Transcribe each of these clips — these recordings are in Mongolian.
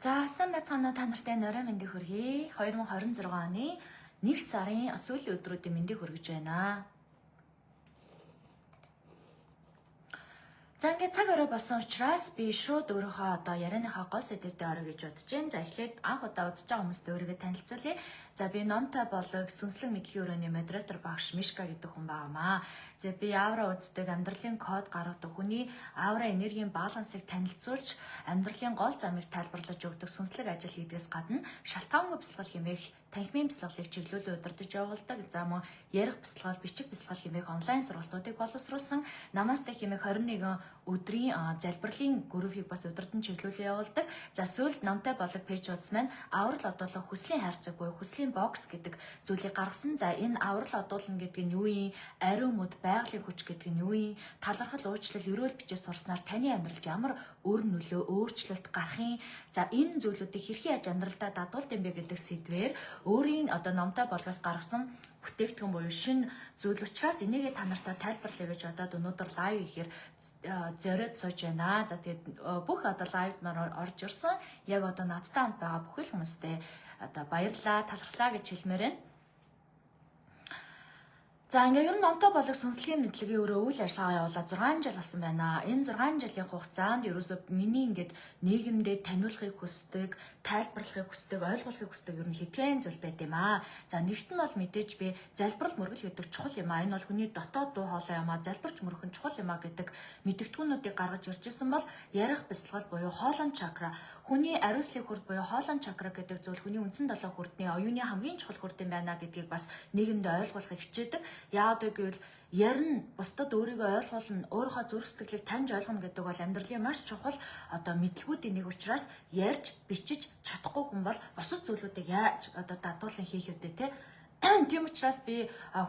За сайн байцгаана та нартай орой мэндийг хүргэе. 2026 оны 1 сарын сүүлийн өдрүүдийн мэндийг хүргэж байна. За ингээд цаг орой болсон учраас би шууд өөрийнхөө одоо ярианыхаа гол сэдвүүдэд орё гэж бодож байна. За эхлээд анх удаа үзэж байгаа хүмүүст өөрийгөө танилцуулъя. За би номтой болог сүнслэг мэдлэгийн өрөөний модератор багш Мишка гэдэг хүн байнамаа. За би авра үздэг, амьдралын код гаргадаг хүний авра энергийн балансыг танилцуулж, амьдралын гол замыг тайлбарлаж өгдөг сүнслэг ажил хийдгээс гадна шалтгаангүй бясалгал хэмээх танхимын бясалгалыг чиглүүлэн удирдах явуулдаг. За мөн ярих бясалгал, бичих бясалгал хэмээх онлайн сургалтуудыг боловсруулсан Намасте хэмээх 21 өдрийн залбирлын группийг бас удирдан чиглүүлэн явуулдаг. За сүүлд намтай болог пэйжуудс маань аврал одоолох хүслийн хайрцаг буюу хүслийн бокс гэдэг зүйлийг гаргасан. За энэ аврал одуулна гэдэг нь юу юм? Ариун мод байгалийн хүч гэдэг нь юу юм? Талархал, уучлал, ерөөл бичиж сурснаар таны амьдралд ямар өр нөлөө, өөрчлөлт гарах юм? За энэ зүйлүүдийг хэрхэн яаж амьдралдаа дадуулд юм бэ гэдэг сэдвээр өөрийн одоо номтой болгоос гаргасан бүтээгдэхүүн буюу шинэ зүйл учраас энийгээ та нартай тайлбарлая гэж одоо өнөөдөр лайв ихээр зориод сууж байна. За тэгээд бүх одоо лайвд маань орж ирсэн яг одоо надтай хамт байгаа бүхэл хүмүүстээ одоо баярлалаа, талархлаа гэж хэлмээр байна. За ингээ ер нь номтой болог сүнслэгийн мэдлэгийн өрөө үйл ажиллагаа явуулаад 6 жил болсон байна. Энэ 6 жилийн хугацаанд ерөөсөө миний ингээд нийгэмдээ таниулахыг хүсдэг, тайлбарлахыг хүсдэг, ойлгуулахыг хүсдэг ер нь хэдхэн зүйл байт юм аа. За нэгт нь бол мэдээж би залбирал мөргөл гэдэг чухал юм аа. Энэ бол хүний дотоод дуу хоолой юм аа. Залбирч мөрөх нь чухал юм аа гэдэг мэдгэдэгтүүнүүдийг гаргаж ирж исэн бол ярих бясалгал буюу хоолон чакра, хүний ариуслыг хүрд буюу хоолон чакра гэдэг зүйл хүний үндсэн долоо хүрдний оюуны хамгийн чухал хүрд юм байна гэдгийг бас нийгэмдээ ойлгуулахыг хичээдэг. Яагаад гэвэл ярина бусдад өөрийгөө ойлгуулна, өөрийнхөө зүрх сэтгэлийг таньж ойлгоно гэдэг бол амьдралын маш чухал одоо мэдлгүүдийн нэг учраас ярьж, бичиж чадахгүй хүн бол бусад зүйлүүдийг яаж одоо дадуулан хийх үдэ те. Тийм учраас би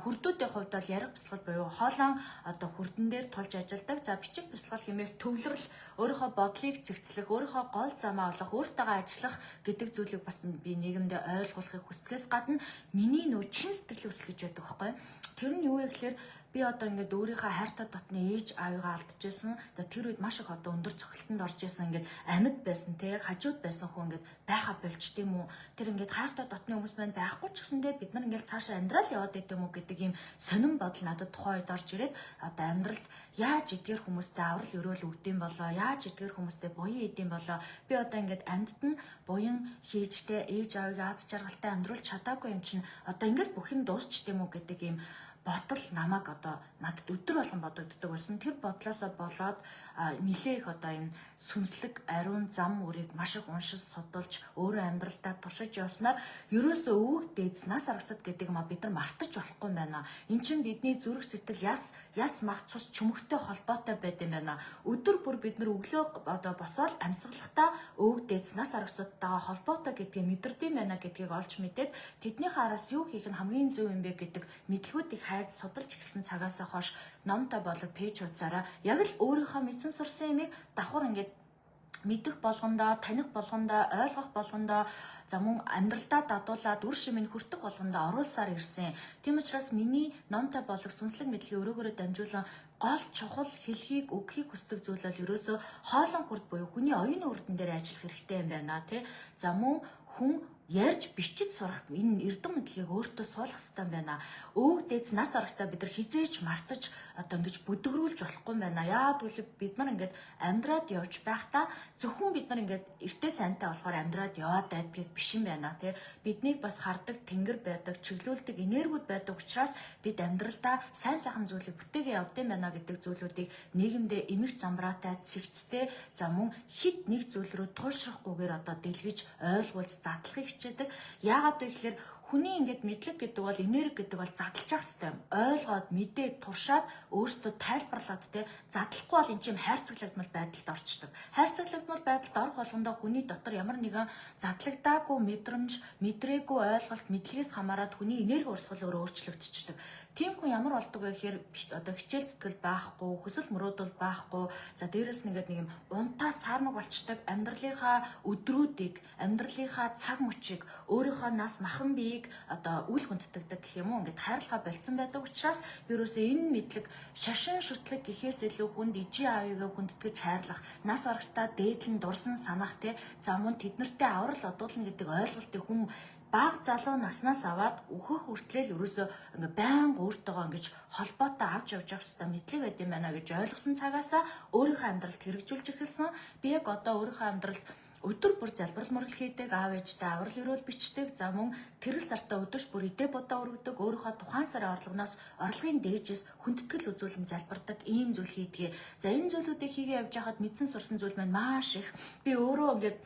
хүрдүүдийн хувьд бол ярих бясалгал буюу хоолон одоо хүрдэн дээр тулж ажилладаг. За бичих бясалгал хэмээх төвлөрөл, өөрийнхөө бодлыг цэгцлэх, өөрийнхөө гол замаа олох, өөртөөгөө ажиллах гэдэг зүйлийг бас би нийгэмдээ ойлгуулахыг хүсдгээс гадна миний нөө чин сэтгэлийн хүсэл гэж байдаг байхгүй. Тэр нь юу вэ гэхээр би одоо ингээд өөрийнхөө хайртай дотны ээж аавыгаа алдчихсан. Тэр үед маш их одоо өндөр цохилтонд орж исэн ингээд амьд байсан те хажууд байсан хүн ингээд байха болчт юм уу. Тэр ингээд хайртай дотны хүмүүс маань байхгүй ч гэсэндээ бид нар ингээд цаашаа амьдрал яваад байт юм уу гэдэг ийм сонирн бодол надад тухайн үед орж ирээд одоо амьдралд яаж эдгээр хүмүүстэй аврал өрөөл өгдөм болоо, яаж эдгээр хүмүүстэй буян идэм болоо. Би одоо ингээд амьдд нь буян хийжтэй ээж аавыг аз жаргалтай амьдруулж чадаагүй юм чинь одоо ингээд бүх юм дуусчт юм уу гэдэг ийм бодол намайг одоо надад өдөр болгон бодогддог байсан. Тэр бодлоосоо болоод нилээх одоо энэ сүнслэг ариун зам үрийг маш их уншиж судалж өөрөө амьдралдаа туршиж явснаар ерөөсөө өвөг дээдс нас аргасад гэдэг юм бид нар мартаж болохгүй юм байна. Эн чинь бидний зүрх сэтгэл яс мах цус чөмөгтэй холбоотой байд юм байна. Өдөр бүр бид нар өглөө одоо босоод амьсгалахдаа өвөг дээдс нас аргасадтайгаа холбоотой гэдгийг мэдэрдэм байна гэдгийг олж мэдээд тэдний хараас юу хийх нь хамгийн зөв юм бэ гэдэг мэдлгүүдийг хайж судалж эхэлсэн цагаас хойш номтой болог пэйжуудаараа яг л өөрийнхөө мэдсэн сурсан юмыг давхар ингээд мэдэх болгондоо, таних болгондоо, ойлгох болгондоо за мөн амьдралдаа дадуулаад үр шимийг хүртэх болгондоо оруулсаар ирсэн. Тийм учраас миний номтой болог сүнслэг мэдлэгийн өрөөгөөрөө дамжуулан гол чухал хэлхийг өгөхийг хүсдэг зүйл бол ерөөсөө хоолон хүрд буюу хүний оюуны үрдэн дээр ажиллах хэрэгтэй юм байна тий. За мөн хүн ярьж бичиж сурах энэ эрдэм мэдлэгийг өөртөө суулгах хэрэгтэй юм байна. Өвөг дээдс нас аргастаа бид нар хизээж мартаж одоо ингэж бүдгрүүлж болохгүй юм байна. Яагаад гэвэл бид нар ингээд амьдраад явж байхдаа зөвхөн бид нар ингээд эртээ сайнтай болохоор амьдраад яваад байдгийг биш юм байна тий. Биднийг бас хардаг тэнгэр байдаг, чиглүүлдэг энергиуд байдаг учраас бид амьдралдаа сайн сайхан зүйлийг бүтээгээ явдсан байна гэдэг зүйлүүдийг нийгэмдээ эмх замбраатай цэгцтэй за мөн хит нэг зүйл рүү туйлшрахгүйгээр одоо дэлгэж ойлгуулж задлахыг хичээдэг. Яагаад вэ гэхээр хүний ингээд мэдлэг гэдэг бол энерги гэдэг бол задлж явах хэрэгтэй. Ойлгоод мэдээд туршаад өөртөө тайлбарлаад те задлахгүй бол эн чинь хайрцаглагдмал байдалд орчдөг. Хайрцаглагдмал байдалд орох болгондоо хүний дотор ямар нэгэн задлагдаагүй мэдрэмж, мэдрээгүй ойлголт, мэдлэгээс хамаарат хүний энерги урсгал өөрөө өөрчлөгдчихдөг. Тийм хүн ямар болдог вэ гэхээр одоо хичээл зүтгэл байхгүй, хүсэл мөрөөдөл байхгүй. За дээрэс нь ингээд нэг юм унтаа саармаг болчдөг амьдралынхаа өдрүүдийг, амьдралынхаа цаг мөчийг, өөрийнхөө нас махан биеийг одоо үл хүндэтгдэг гэх юм уу ингээд хайрлахаа болцсон байдаг учраас ерөөсөө энэ мэдлэг шашин шүтлэг гэхээс илүү хүнд ижи аавыгаа хүндэтгэж хайрлах, нас аргастаа дээдлэн дурсан санах те замун тэднэртэй аврал одуулна гэдэг ойлголтыг хүн баг залуу наснаас аваад өөхөх хүртлээл ерөөсөө ингээ байнга өөртөөгөө ингэж холбоотой авч явж явах хэрэгтэй мэдлэг байд юм байна гэж ойлгосон цагаасаа өөрийнхөө амьдралд хэрэгжүүлж эхэлсэн. Би яг одоо өөрийнхөө амьдралд өдөр бүр залбирал мөрөл хийдэг, аав ээжтэй аврал өрөөл бичдэг, за мөн тэрэл сартаа өдөрш бүр идэ бодоо өргөдөг, өөрийнхөө тухайн сарын орлогоноос орлогын дээжээс хүндэтгэл үзүүлэн залбирдаг ийм зүйл хийдгээ. За энэ зүйлүүдийг хийгээ явж хахад мэдсэн сурсан зүйл маань маш их. Би өөрөө ингээд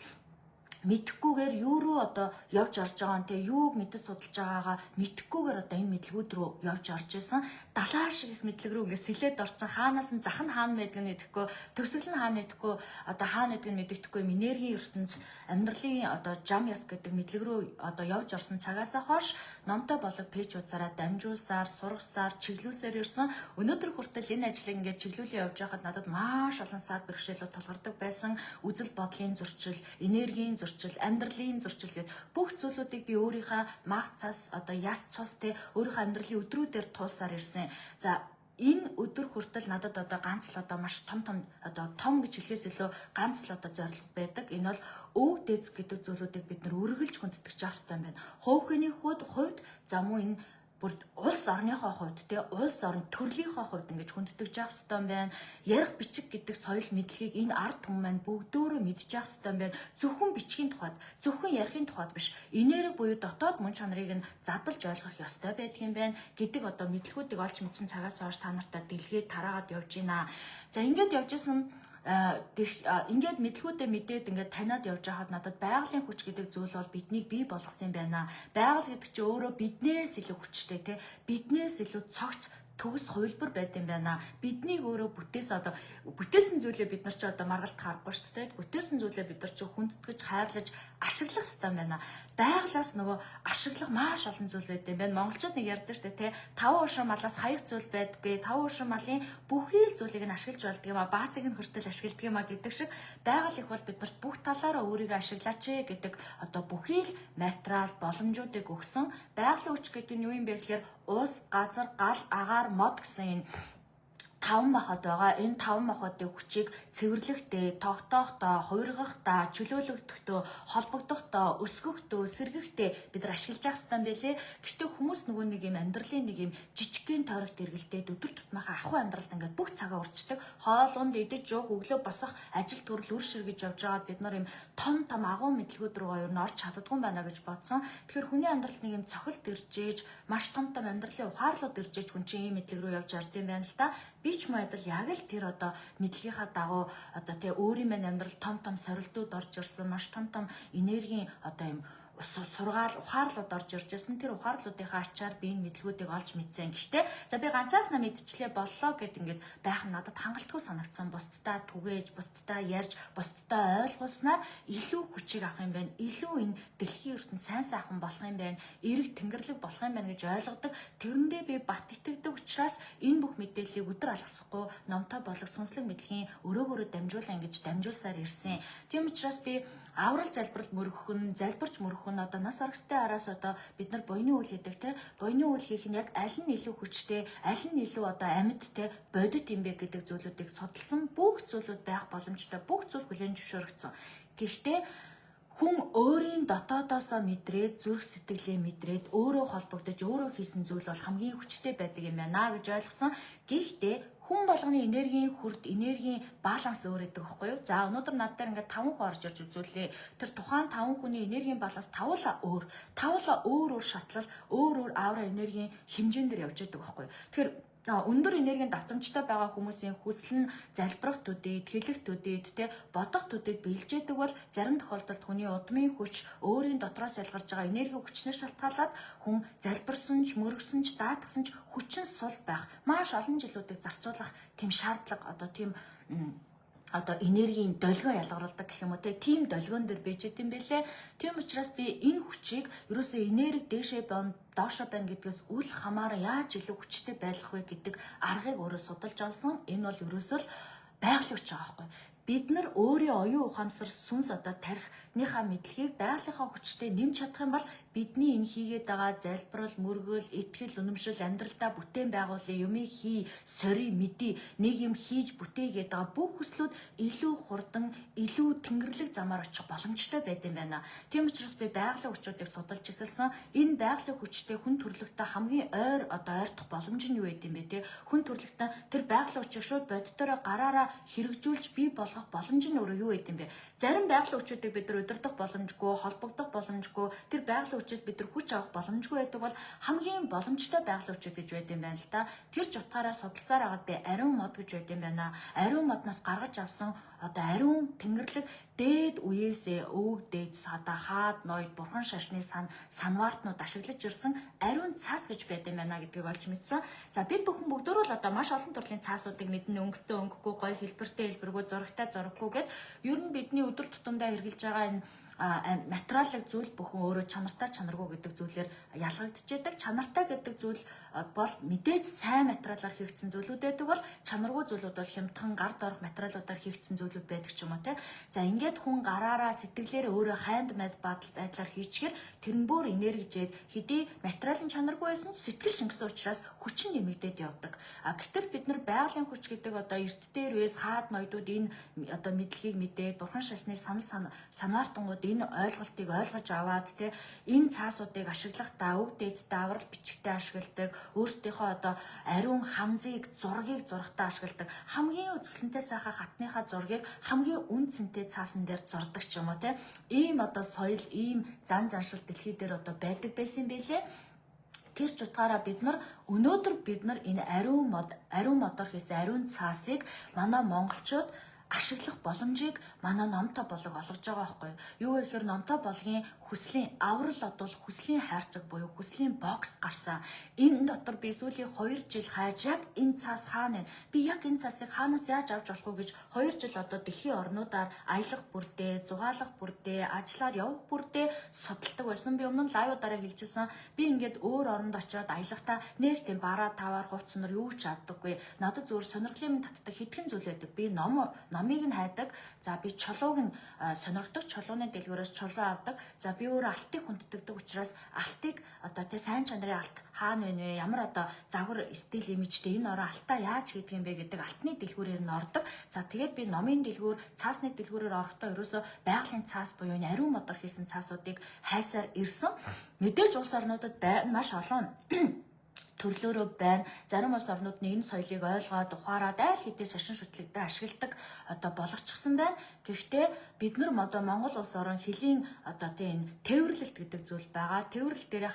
мэдхгүйгээр юу руу одоо явж орж байгаа нь те юуг мэдэж судалж байгаагаа мэдхгүйгээр одоо энэ мэдлгүүд рүү явж орж исэн. Далаа шиг их мэдлэг рүү ингээд сэлээд орсон. Хаанаас нь зах нь хаана байдаг нь мэдэхгүй, төгсгөл нь хаана мэдэхгүй, одоо хаана байдаг нь мэддэхгүй, энергийн ертөнц, амьдралын одоо жам яс гэдэг мэдлэг рүү одоо явж орсон цагаасаа хойш номтой болог пэйжуудаараа дамжуулсаар, сургасаар, чиглүүлсээр ирсэн. Өнөөдөр хүртэл энэ ажлыг ингээд чиглүүлээ явж байхад надад маш олон саад бэрхшээлүүд тулгардаг байсан. Үзэл бодлын зөрчил, энергийн зөрчил, амьдралын зөрчил гэдэг бүх зүйлүүдийг би өөрийнхөө мах цас одоо яс цус те өөрийнхөө амьдралын өдрүүдээр туулсаар ирсэн. За энэ өдөр хүртэл надад одоо ганц л одоо маш том одоо том гэж хэлэхээс илүү ганц л одоо зорилго байдаг. Энэ бол өвөг дээдс гэдэг зүйлүүдийг бид нар үргэлж хүндэтгэж явах хэрэгтэй юм байна. Хувийн хувьд за мөн энэ бүр улс орныхоо хувьд те улс орн төрлийнхөө хувьд ингэж хүндэтгэж явах хэрэгтэй юм байна. Ярих бичиг гэдэг соёл мэдлэгийг энэ ард түмэн маань бүгдөө мэдж явах хэрэгтэй юм байна. Зөвхөн бичгийн тухайд, зөвхөн ярихын тухайд биш. Энерги буюу дотоод мөн чанарыг нь задлж ойлгох ёстой байдаг юм байна гэдэг одоо мэдлгүүдийг олж мэдсэн цагаас хойш та нартай дэлгээд тараагаад явж байна. За ингээд явж исэн ингээд мэдлгүүдээ мэдээд ингээд таниад явж байхад надад байгалийн хүч гэдэг зүйл бол биднийг бий болгосон юм байна. Байгаль гэдэг чинь өөрөө биднээс илүү хүчтэй тий. Биднээс илүү цогц төгс хувилбар байд юм байна. Биднийг өөрөө бүтээсэн зүйлээ бид нар ч одоо маргалт харахгүй шүү дээ. Бүтээсэн зүйлээ бид нар ч хүндэтгэж, хайрлаж, ашиглах хэрэгтэй юм байна. Байгалаас нөгөө ашиглах маш олон зүйл байд юм байна. Монголчууд нэг ярьдаг шүү дээ, тэ 5 уушин малаас хаях зүйл байдаггүй. 5 уушин малын бүхий л зүйлийг нь ашиглаж болдог юм а. Баасыг нь хүртэл ашигладаг юм а гэдэг шиг байгаль их бол биднэрт бүх талаараа өөрийгөө ашиглаач гэдэг одоо бүхий л материал, боломжуудыг өгсөн. Байгалийн хүч гэдэг нь юу юм бэ гэхээр ус, газар, гал, агаар, мод гэсэн энэ 5 махбод байгаа. Энэ 5 махбодын хүчийг цэвэрлэхдээ, тогтоохдоо, хувиргахдаа, чөлөөлөгдөхдөө, холбогдохдоо, өсгөхдөө, сэргэхдээ бид нар ашиглаж явах хэрэгтэй юм байлээ. Гэхдээ хүмүүс нөгөө нэг юм амьдралын нэг юм жижигхэн тойрогт эргэлдээд өдөр тутмынхаа ахуй амьдралд ингээд бүх цагаа урчдаг. Хоолунд идэж уух, өглөө босох, ажил төрөл үр ширгэж явж байгаад бид нар юм том агуу мэдлгүүд рүү ер нь орч чаддгүй байна гэж бодсон. Тэгэхээр хүний амьдралд нэг юм цохилт иржээж, маш том амьдралын ухаарлууд иржээж хүн чинь ийм мэдлэг рүү явж орд юм байна л да. Би ч мөн адил яг л тэр одоо мэдлэгийнхаа дагуу одоо тий өөрийн мань амьдрал том сорилтууд орж ирсэн, маш том энергийн одоо юм сургаал ухаарлууд орж ирж байсан. Тэр ухаарлуудынхаа ачаар би энэ мэдлгүүдийг олж мэдсэн. Гэхдээ за би ганцаархнаа мэдчихлээ боллоо гэд ингээд байх нь надад хангалтгүй санагдсан. Бусдтай түгээж, бусдтай ярьж, бусдтай ойлгуулснаар илүү хүчийг авах юм байна. Илүү энэ дэлхийн ертөнд сайн сайхан болох юм байна. Эрэг тэнгэрлэг болох юм байна гэж ойлгодог. Тэрэндээ би бат итгэдэг учраас энэ бүх мэдээллийг өдөр алгасахгүй номтой болог сүнслэг мэдлэгийн өрөөгөөрөө дамжуулан ингэж дамжуулсаар ирсэн. Тийм учраас би аврал залбирал мөрөхөн, залбирч мөрөхөн одоо нас оргистай араас одоо бид нар буйны үйл хийдэг те. Буйны үйл хийх нь яг аль нь илүү хүчтэй, аль нь илүү одоо амьд те, бодит юм бэ гэдэг зүйлүүдийг судалсан бүх зүйлүүд байх боломжтой. Бүх зүйл хүлээн зөвшөөрөгдсөн. Гэхдээ хүн өөрийн дотоодоосоо мэдрээд, зүрх сэтгэлээ мэдрээд, өөрөө холбогдож, өөрөө хийсэн зүйл бол хамгийн хүчтэй байдаг юм байна гэж ойлгосон. Гэхдээ хүн болгоны энергийн хүрд энергийн баланс өөр гэдэг байхгүй юу? За өнөөдөр над дээр ингээд 5 хүн орж ирж үзүүлээ. Тэр тухайн 5 хүний энергийн баланс тавлаа өөр. Тавлаа өөр шатлал, өөр аура энергийн хэмжээнд дэр явж байдаг байхгүй юу? Тэгэхээр өндөр энергийн давтамжтай байгаа хүмүүсийн хүсэл нь залбирах төдийд, хэлэх төдийд, бодох төдийд бэлжээдэг бол зарим тохиолдолд хүний удмын хүч өөрийн дотроос ялгарч байгаа энерги хүчнээс шалтгаалаад хүн залбирсан ч, мөргсөн ч, даатгсан ч хүчин сул байх, маш олон жилүүдийг зарцуулах тийм шаардлага одоо тийм энергийн долгио ялгаруулдаг гэх юм уу тийм долгион дээр байж идэм бэлээ. Тийм учраас би энэ хүчийг ерөөсөө энерги дээшээ доошоо байна гэдгээс үл хамааран яаж илүү хүчтэй байх вэ гэдэг аргыг өөрөө судалж олсон. Энэ бол ерөөсөө л байгалийн хүч байгаа байхгүй. Бид нар өөрийн оюун ухаамсар сүнс одоо тарихныхаа мэдлэгийг байгалийнхаа хүчтэй нэмж чадах юм бол бидний энэ хийгээд байгаа залбирал, мөргөл, итгэл, үнэмшил, амьдралдаа бүтээн байгуулын юмыг хий, сори, мэдий, нэг юм хийж бүтээгээд байгаа бүх хүслүүд илүү хурдан, илүү тэнгэрлэг замаар очих боломжтой байд юм байна. Тийм учраас би байгалийн хүчүүдийг судалж эхэлсэн. Энэ байгалийн хүчтэй хүн төрөлхтөө хамгийн ойртох боломж нь юу байд юм бэ те? Хүн төрөлхтөө тэр байгалийн хүчийг шууд боддороо гараараа хэрэгжүүлж бий болгох боломж нь өөрөө юу байд юм бэ? Зарим байгалийн хүчүүдийг бид нар удирдах боломжгүй, холбогдох боломжгүй, тэр байгалийн хүчээс бид нар хүч авах боломжгүй байдаг бол хамгийн боломжтой байгалийн хүчүүд гэж байд юм байна л да. Тэр ч утгаараа судалсаар агаад би ариун мод гэж байд юм байна. Ариун модноос гаргаж авсан одоо ариун тэнгэрлэг дээд үеэсээ өвөг дээд сада хаад ноёд бурхан шашны санваартнууд ашиглаж ирсэн ариун цаас гэж байд юм байна гэдгийг олж мэдсэн. За бид бүхэн бүгдөө л одоо маш олон төрлийн цаасуудыг мэднэ, өнгөтэй өнгөгүй, гоё хэлбэртэй хэлбэргүй, зурагтай зураггүй гэд ер нь бидний өдөр тутамдаа хэрэгжилж байгаа энэ материалын зүйл бүхэн өөрөө чанартай чанаргүй гэдэг зүйлээр ялгагдчихэдэг. Чанартай гэдэг зүйл бол мэдээж сайн материалаар хийгдсэн зүйлүүд байдаг бол чанаргүй зүйлүүд бол хямдхан гард орох материалуудаар хийгдсэн зүйлүүд байдаг ч юм уу те. За ингээд хүн гараараа сэтгэлээрээ өөрөө хайнд байдлаар хийчихэр тэрнбөр энержижээд хэдий материалын чанаргүй байсан ч сэтгэл шингэсэн учраас хүч нь нэмэгдээд явдаг. Гэтэл бид нар байгалийн хүч гэдэг одоо эрт дээр үес хаад ноёдууд энэ одоо мэдлэгийг мэдээд бурхан шашны санаартангууд энэ ойлголтыг ойлгож аваад те энэ цаасуудыг ашиглахдаа өг дээдтэй аврал бичгтээ ашигладаг, өөрсдийнхөө одоо ариун ханзыг зургийг зурхтаа ашигладаг, хамгийн үзэсгэлэнтэй сайхан хатныхаа зургийг хамгийн үн цэнтэй цаасан дээр зурдаг ч юм уу те. Ийм одоо соёл, ийм заншил дэлхий дээр одоо байдаг байсан байлээ. Тэр ч утгаараа өнөөдөр бид нар энэ ариун модоор хийсэн ариун цаасыг манай монголчууд ашиглах боломжийг манай номтой болог олгож байгаа байхгүй юу? Юу гэхээр номтой болгын хүслийн аврал одол хүслийн хайрцаг буюу хүслийн бокс гарсан. Энэ дотор би сүүлийн 2 жил хайж яг энэ цаас хаана вэ? Би яг энэ цаасыг хаанаас яаж авч болох вэ гэж 2 жил одоо дэлхийн орнуудаар аялах бүрдээ, зугаалах бүрдээ, ажиллаар явах бүрдээ судалдаг байсан. Би өмнө нь лайвуудаараа хэлчихсэн. Би ингээд өөр оронд очиод аялахдаа нэг тийм бараа таваар хувцснаар юу ч авдаггүй. Надад зөвхөн сонирхлын татдаг хэдхэн зүйл байдаг. Би номыг нь хайдаг. За би чулууг нь сонирхдог, чулууны дэлгүүрээс чулуу авдаг. За би би өөрөө алтыг хүнддэг учраас алтыг одоо тэ сайн чанарын алт хаана вэ нэ ямар одоо загвар стил имижтэй энэ ороо алтаа яаж хийдэг юм бэ гэдэг алтны дэлгүүрээр нь ордог. За тэгээд би номын дэлгүүр, цаасны дэлгүүрээр орохдоо ерөөсөө байгалийн цаас буюу энэ ариун модоор хийсэн цаасуудыг хайсаар ирсэн. Мэдээж улс орнуудад маш олон төрлөөрөө байна. Зарим улс орнууд нь энэ соёлыг ойлгоод ухаарад айл хэдийн шашин шүтлэгдээ ашигладаг одоо болгочихсон байна. Гэхдээ бид нар одоо Монгол улс орон хилийн одоо тийм тээвэрлэлт гэдэг зүйл байгаа. Тээвэрлэлт дээр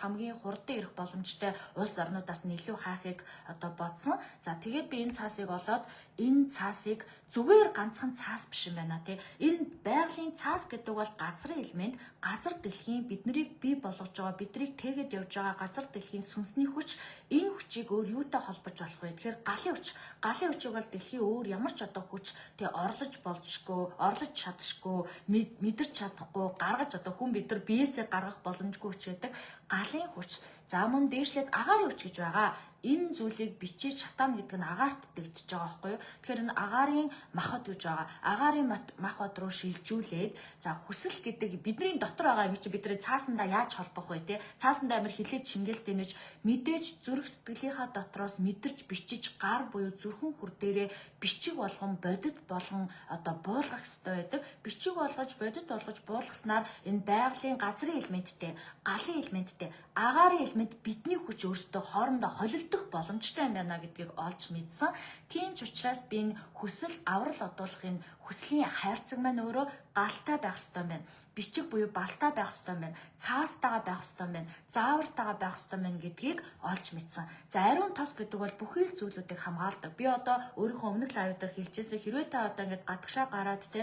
хамгийн хурдан ирэх боломжтой улс орнуудаас нь илүү хайхыг одоо бодсон. За тэгээд би энэ цаасыг олоод энэ цаасыг зүгээр ганцхан цаас биш юм байна тий. Энэ байгалийн цаас гэдэг бол газрын элемент, газар дэлхийн биднийг бий болгож байгаа, биднийг тэгээд явж байгаа газар дэлхийн сүнсний хүч. Энэ хүчийг өөр юутай холбож болох вэ? Тэгэхээр галын хүч. Галын хүчийг бол дэлхийн өөр ямар ч одоо хүч тий орлож болжгүй, орлож чадшгүй, мэдэрч чадахгүй, гаргаж одоо хүн бид нар биеэсээ гаргах боломжгүй хүч байдаг. Галын хүч. За мөн дээшлээд агаарын хүч гэж байгаа. Энэ зүйлийг бичиж шатаам гэдэг нь агаарт дэгдэж байгаа байхгүй юу? Тэгэхээр энэ агаарын махад гэж байгаа. Агаарын махад руу шилжүүлээд за хүсэл гэдэг бидний дотор байгаа юм чи бидний цаасандаа яаж холбох вэ те? Цаасандаа амир хилээд шингээл дэнэж мэдээж зүрх сэтгэлийнхаа дотроос мэдэрч бичиж гар буюу зүрхэн хүр дээрээ бичиг болгон бодит болгон одоо буулгах хэрэгтэй байдаг. Бичиг болгож бодит болгож буулгаснаар энэ байгалийн газрын элементтэй, галын элементтэй, агаарын элемент бидний хүч өөрсдөө хоорондоо холилдох боломжтой юм байна гэдгийг олж мэдсэн. Тийм ч учраас би энэ хүсэл аврал одуулахын хүслийн хайрцаг маань өөрөө галтай байх ёстой юм байна. Бичиг буюу балтай байх ёстой юм байна. Цаастайгаа байх ёстой юм байна. Заавартайгаа байх ёстой юм байна гэдгийг олж мэдсэн. За ариун тос гэдэг бол бүхий л зүйлүүдийг хамгаалдаг. Би одоо өөрийнхөө өмнөх лайвдаар хэлжээсээ хэрвээ та одоо ингэж гадагшаа гараад те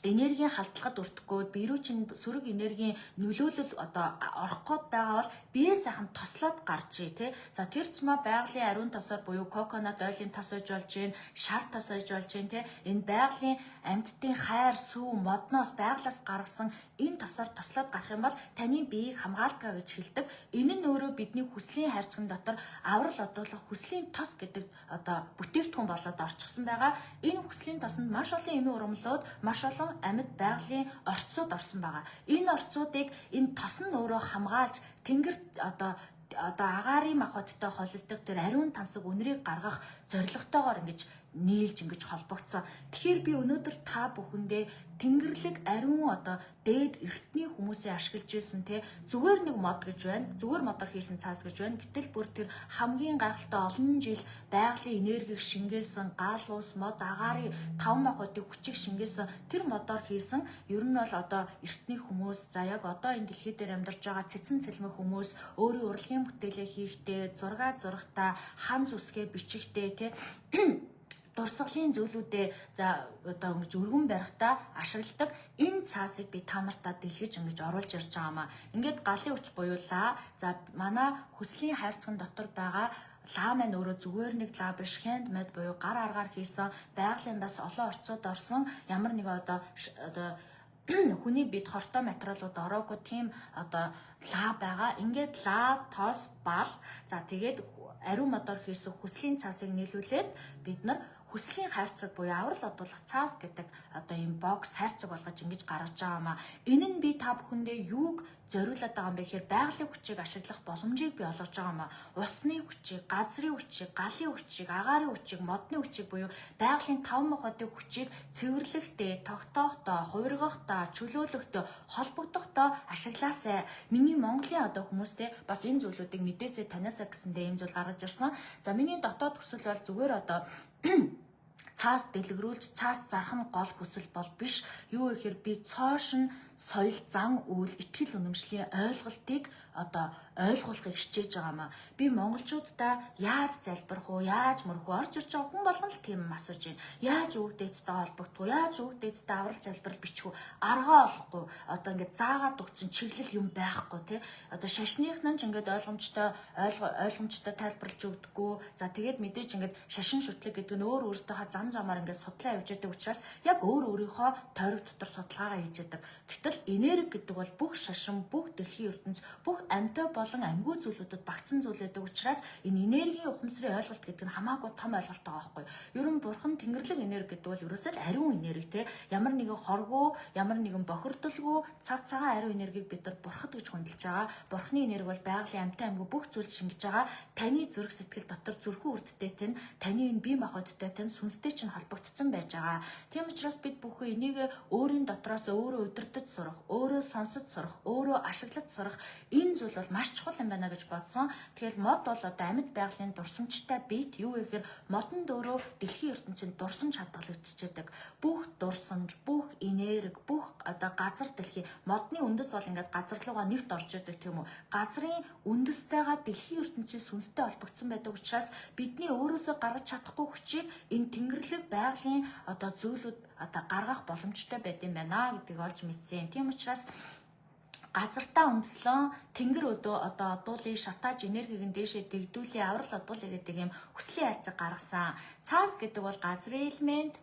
энергийн халдлагад өртөхгүй бирүү чинь сөрөг энергийн нөлөөлөл одоо орох гээд байгаа бол бие сайхан тослоод гарч ий тэ. За тэр цэма байгалийн ариун тосоор буюу коконат ойлын тос байж болж гин, шар тос байж болж гин тэ. Энэ байгалийн амьтдын хайр, сүү, модноос байгалаас гаргасан энэ тосоор тослоод гарах юм бол таны биеийг хамгаалгаа гэж хэлдэг. Энэ нь өөрөө бидний хүслийн хайрцагт дотор аврал одуулах хүслийн тос гэдэг одоо бүтээгдэхүүн болоод орчихсон байгаа. Энэ хүслийн тосонд маш олон эмийн ургамлууд, маш олон амьд байгалийн орцууд орсон байгаа. Энэ орцуудыг энэ тос нь өөрөө хамгаалж тэнгэрт одоо агаарын махбодтой холилдог тэр ариун тансаг үнэрийг гаргах зорилготойгоор ингэж нийлж ингэж холбогдсон. Тэгэхээр би өнөөдөр та бүхэндээ тэнгэрлэг ариун одоо дээд эртний хүмүүсээ ашиглаж ирсэн те зүгээр нэг мод гэж байна. Зүгээр модоор хийсэн цаас гэж байна. Гэтэл бүр тэр хамгийн гайхалтай олон жил байгалийн энергийг шингээсэн гал ус мод агаарын 5 махбодыг хүчийг шингээсэн тэр модоор хийсэн ер нь бол одоо эртний хүмүүс за яг одоо энэ дэлхий дээр амьдарч байгаа цэцэн цэлмэг хүмүүс өөрийн урлагийн бүтээлээ хийхдээ зураг зурагтаа хан зүсгээ бичихтэй те дурсгалын зүйлүүдээ за одоо ингэж өргөн барихтаа ашигладаг энэ цаасыг би та нартаа дэлгэж ингэж оруулж ирж байгаамаа. Ингээд галын хүч буюулаа. За манай хүслийн хайрцагт дотор байгаа лаа маань өөрөө зүгээр нэг лаа биш handmade буюу гар аргаар хийсэн байгалийн бас олон орцууд орсон ямар нэг одоо хүний бид хортой материалууд ороогүй тийм одоо лаа байгаа. Ингээд лаа, тос, бал за тэгээд ариун модоор хийсэн хүслийн цаасыг нийлүүлээд бид нар хүслийн хайрцаг буюу аврал одуулах цаас гэдэг одоо ийм бокс хайрцаг болгож ингэж гаргаж байгаамаа. Энэ нь би та бүхэндээ юуг зориулаад байгаа юм бэ гэхээр байгалийн хүчийг ашиглах боломжийг би олгож байгаамаа. Усны хүчийг, газрын хүчийг, галын хүчийг, агаарын хүчийг, модны хүчийг буюу байгалийн 5 махбодын хүчийг цэвэрлэхдээ, тогтоохдоо, хувиргахдоо, чөлөөлөхдөө, холбогдохдоо ашиглаасай. Миний Монголын одоо хүмүүстэй бас энэ зүйлүүдийг мэдээсээ таниасаа гэсэндээ ийм зүйл гаргаж ирсэн. За миний дотоод хүсэл бол зүгээр одоо цаас дэлгэрүүлж цаас зарах нь гол хүсэл бол биш. Юу гэхээр би цоошин соёл зан үйл итгэл үнэмшлийн ойлголтыг одоо ойлгуулахыг хичээж байгаамаа. Би монголчуудаа яаж залбирах уу, яаж мөрөх үү орж ирж байгаа хүн болгон л тийм асууж байна. Яаж өвгдөөцтэй холбогдох уу, яаж өвгдөөцтэй аврал залбирал бичих үү, аргаа олохгүй. Одоо ингээд заагаад өгсөн чиглэл юм байхгүй тий. Одоо шашных нь ч ингээд ойлгомжтой тайлбарлаж өгдөггүй. За тэгээд мэдээж ингээд шашин шүтлэг гэдэг нь өөрөөсөө зам замаар ингээд судлаа явж байгаа учраас яг өөрийнхөө тойрог дотор судалгаагаа хийж яадаг. Гэтэл хүртэл энерги гэдэг бол бүх шашин, бүх дэлхийн ертөнц, бүх амьтаа болон амьгүй зүйлүүдэд багтсан зүйл байдаг учраас энэ энергийн ухамсарын ойлголт гэдэг нь хамаагүй том ойлголт байгаа байхгүй. Ер нь бурхан тэнгэрлэг энерги гэдэг бол ерөөсөө л ариун энерги те. Ямар нэгэн хоргүй, ямар нэгэн бохирдолгүй цав цагаан ариун энергийг бид нар бурхад гэж хүндэлж байгаа. Бурханы энерги бол байгалийн амьтаа амьгүй бүх зүйл шингэж байгаа. Таны зүрх сэтгэл дотор зүрхэн үрдтэй тань, таны энэ бие махбодтой тань сүнстэй чинь холбогдсон байж байгаа. Тийм учраас бид бүхэн энийг өөрийн дотроос өөрөө удирдах сурах, өөрөө сонсож сурах, өөрөө ашиглаж сурах энэ зүйл бол маш чухал юм байна гэж бодсон. Тэгэхээр мод бол одоо амьд байгалийн дурсамжтай биет юу вэ гэхээр модонд өөрөө дэлхийн ертөнцийн дурсамж хадгалагдчихэдэг. Бүх дурсамж, бүх энерги, бүх одоо газар дэлхий модны үндэс бол ингээд газар руугаа нэвт орж идэг тийм үү. Газрын үндэстэйгээ дэлхийн ертөнцийн сүнстэй холбогдсон байдаг учраас бидний өөрөөсөө гаргаж чадахгүй хүчийг энэ тэнгэрлэг байгалийн одоо зүйлүүд одоо гаргах боломжтой байд юм байна гэдгийг олж мэдсэн. Тийм учраас газартаа үндэслэн тэнгэр өдөө одоо одуулын шатааж энергийг нь дээшээ дэгдүүлээ аврал одуулъя гэдэг юм хүслийн хайрцаг гаргасан. Цаас гэдэг бол газрын элемент,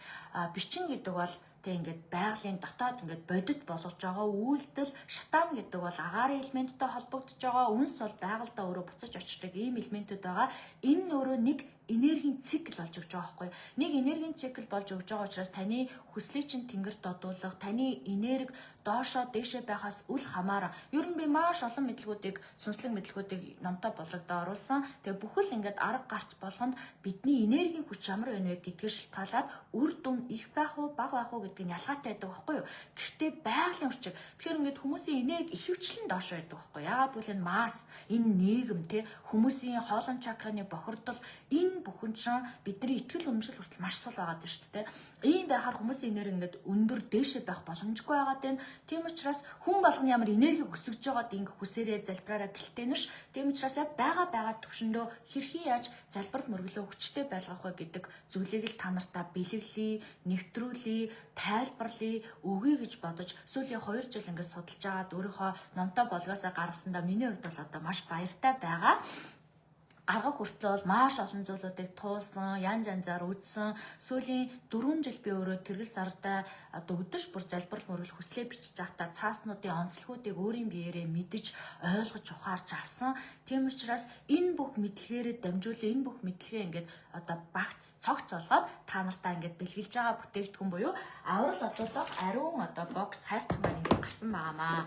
бичин гэдэг бол тэг ингээд байгалийн дотоод ингээд бодит болгож байгаа үйлдэл, шатаан гэдэг бол агаарын элементтэй холбогдож байгаа, үнс бол байгальдаа өөрөө буцаж очдог ийм элементүүд байгаа. Энэ нь өөрөө нэг энергийн цикл болж өгч байгаа байхгүй. Нэг энергийн цикл болж өгч байгаа учраас таны хүслийг чинь тэнгэрт додуулах, таны энерги доошоо дээшээ байхаас үл хамааран. Ер нь би маш олон мэдлгүүдийг, сүнслэг мэдлгүүдийг номтой болгодоо оруулсан. Тэгээ бүхэл ингээд арга гарц болгонд бидний энергийн хүч ямар байна вэ гэдгээр шалтгаалаад үр дүн их байх уу, бага байх уу гэдгийг ялгаатай байдаг байхгүй юу? Гэхдээ байгалийн хүч. Тэгэхээр ингээд хүмүүсийн энерги ихэвчлэн доошоо байдаг байхгүй. Яагаад гэвэл энэ масс, энэ нийгэм те хүмүүсийн хоолон чакраны бохирдол энэ бүхэн чинь бидний итгэл үнэмшил хүртэл маш сул байгаад байна шүү дээ. Ийм байхаар хүмүүсийн энерги ингээд өндөр дээшээ байх боломжгүй байгаад байна. Тийм учраас хүн болгоны ямар энерги өсөж байгаад ингэ хүсээрээ залбираараа гэлтэй нүш. Тийм учраас яг байгаа төвшөндөө хэрхий яаж залбирал мөргөлөө хүчтэй байлгах вэ гэдэг зүйлийг л та нартаа бэлэглэе, нэвтрүүлье, тайлбарлая, өгье гэж бодож сүүлийн 2 жил ингээд судалж агаад өөрийнхөө номтой болгоосаа гаргасандаа миний хувьд бол одоо маш баяртай байгаа. Арга хүртэл бол маш олон зүйлүүдийг туулсан, янз янзаар үзсэн. Сүүлийн 4 жил би өөрөө тэргэл сарда одоо өдөрч бүр залбирал мөргөл хүслээ бичиж байхдаа цааснуудын онцлогуудыг өөрийн биеэрээ мэдэж, ойлгож ухаарч авсан. Тийм учраас энэ бүх мэдлэгээрээ дамжуулан энэ бүх мэдлэгээ ингээд одоо багц цогц олгоод та нартаа ингээд бэлгэлж байгаа бүтээгдэхүүн буюу аврал одуулах ариун одоо бокс хайрцаг маань ингээд гарсан байгаамаа.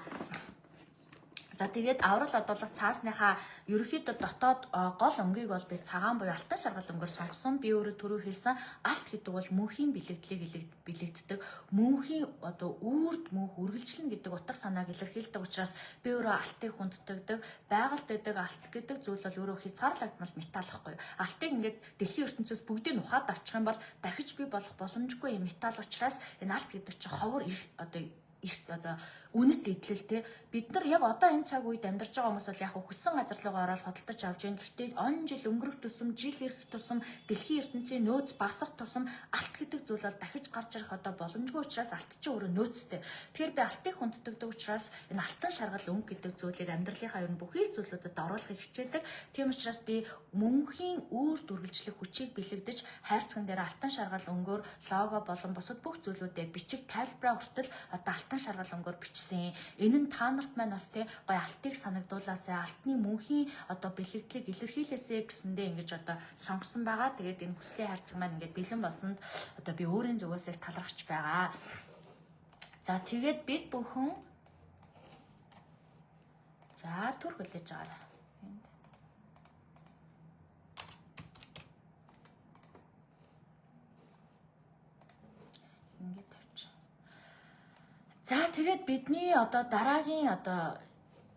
За тэгээд аврал одуулах цаасныхаа ерөнхийдөө дотоод гол өнгийг бол би цагаан буюу алтан шаргал өнгөөр сонгосон. Би өөрөө түрүү хэлсэн алт гэдэг бол мөнхийн бэлэгдлийг бэлэгддэг. Мөнхийн одоо үрд мөнх үргэлжлэн гэдэг утга санааг илэрхийлдэг учраас би өөрөө алтыг хүнддэг. Байгальд байдаг алт гэдэг зүйл бол өөрөө хязгаарлагдмал металл хгүй. Алтыг ингээд дэлхийн ертөнцөөс бүгдийг ухаад авчих юм бол дахиж бий болох боломжгүй юм металл учраас энэ алт гэдэг чинь ховор одоо үнэт идэл те бид нар яг одоо энэ цаг үед амьдарч байгаа хүмүүс бол яг хүссэн газар руугаа ороод хөдөлж авч яах. Гэхдээ он жил өнгөрөх тусам, жил ирэх тусам дэлхийн ертөнцийн нөөц багасах тусам алт гэдэг зүйл бол дахиж гарч ирэх одоо боломжгүй учраас алт чинь өөрөө нөөцтэй. Тэгэхээр би алтыг хүнддэг учраас энэ алтан шаргал өнгө гэдэг зүйлийг амьдралынхаа ер нь бүхий зүйлүүдэд оруулахыг хичээдэг. Тийм учраас би мөнхийн үүрд үргэлжлэх хүчийг бэлэгдэж хайрцаган дээр алтан шаргал өнгөөр лого болон бусад бүх зүйлүүдэд бичиг тайлбараа хүртэл одоо алтан шаргал өнгөөр бичсэн. Энэ нь та нарт маань бас тий гоё алтыг санагдуулаасаа алтны мөнхийн одоо бэлэгдлийг илэрхийлээсэ гэсэндээ ингэж одоо сонгосон байгаа. Тэгээд энэ хүслийн хайрцаг маань ингээд бэлэн болсонд одоо би өөрийн зүгээс их талархаж байгаа. За тэгээд бид бүхэн за түр хүлээж аваарай. Ингээд тавьчих. За тэгээд бидний одоо дараагийн одоо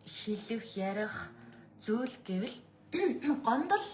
хэлэх, ярих зүйл гэвэл гомдол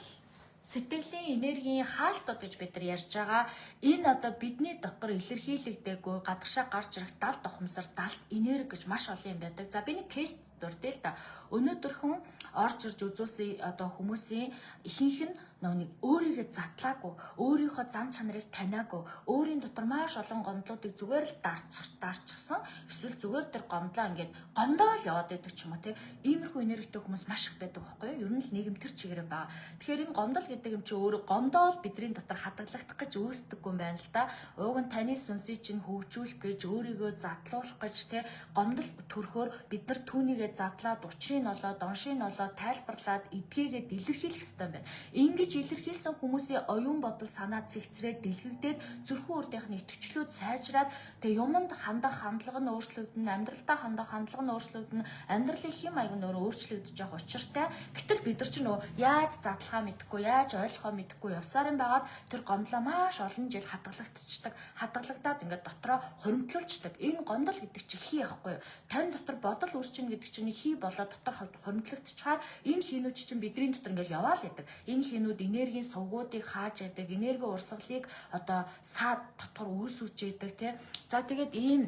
сэтгэлийн энергийн хаалтууд гэж бид нар ярьж байгаа. Энэ одоо бидний дотор илэрхийлэгдээгүй гадагшаа гарч ирэх далд ухамсар, далд энерги гэж маш олон юм байдаг. За би нэг кейс дуртай л да. Өнөөдөрхөн орж ирж үзүүлсэн одоо хүмүүсийн ихэнх нь нэг өөрийгөө задлаагүй, өөрийнхөө зан чанарыг таниагүй, өөрийн дотор маш олон гомдлуудыг зүгээр л дарчихсан, эсвэл зүгээр тэр гомдлоо ингээд гомдоол яваад байдаг ч юм уу те. Иймэрхүү энергитэй хүмүүс маш их байдаг байхгүй юу? Ер нь л нийгэм тэр чигээрээ байгаа. Тэгэхээр энэ гомдол гэдэг юм чи өөрөө гомдоол бидний дотор хадгалагдах гэж үүсдэггүй юм байна л да. Уг нь таны сүнсийг чинь хөгжүүлэх гэж, өөрийгөө задлуулах гэж те гомдол төрөхөөр бид нар түүнийгээ задлаад, учрыг олоод, оншийг олоод, тайлбарлаад, эдгээгээд илэрхийлэх хэрэгтэй байна. Ингэж илэрхийлсэн хүмүүсийн оюун бодол санаа цэгцрээд дэлгэгдээд зүрхэн урдынхны итгэвчлүүд сайжраад тэгээ юмд хандах хандлага нь өөрчлөгдөн, амьдралдаа хандах хандлага нь өөрчлөгдөн, амьдралын хэм маяг нь өөрчлөгдөж явах учиртай. Гэтэл бид нар ч нөө яаж задлахаа мэдэхгүй, яаж ойлгохоо мэдэхгүй явсаар юм байгаад тэр гомдлоо маш олон жил хадгалагдаад ингээд дотроо хоримтлуулцдаг. Энэ гомдол гэдэг чинь хий яахгүй юу? Тань дотор бодол үүсчин гэдэг чинь хий болоод дотор хоримтлагдчихаар энэ хийнүүд чинь бидний дотор ингээд яваал байдаг. Энэ хийнүүд энергийн сувгуудыг хааж яадаг, энерги урсгалыг одоо саад дотор үүсвэж яадаг тий. За тэгээд ийм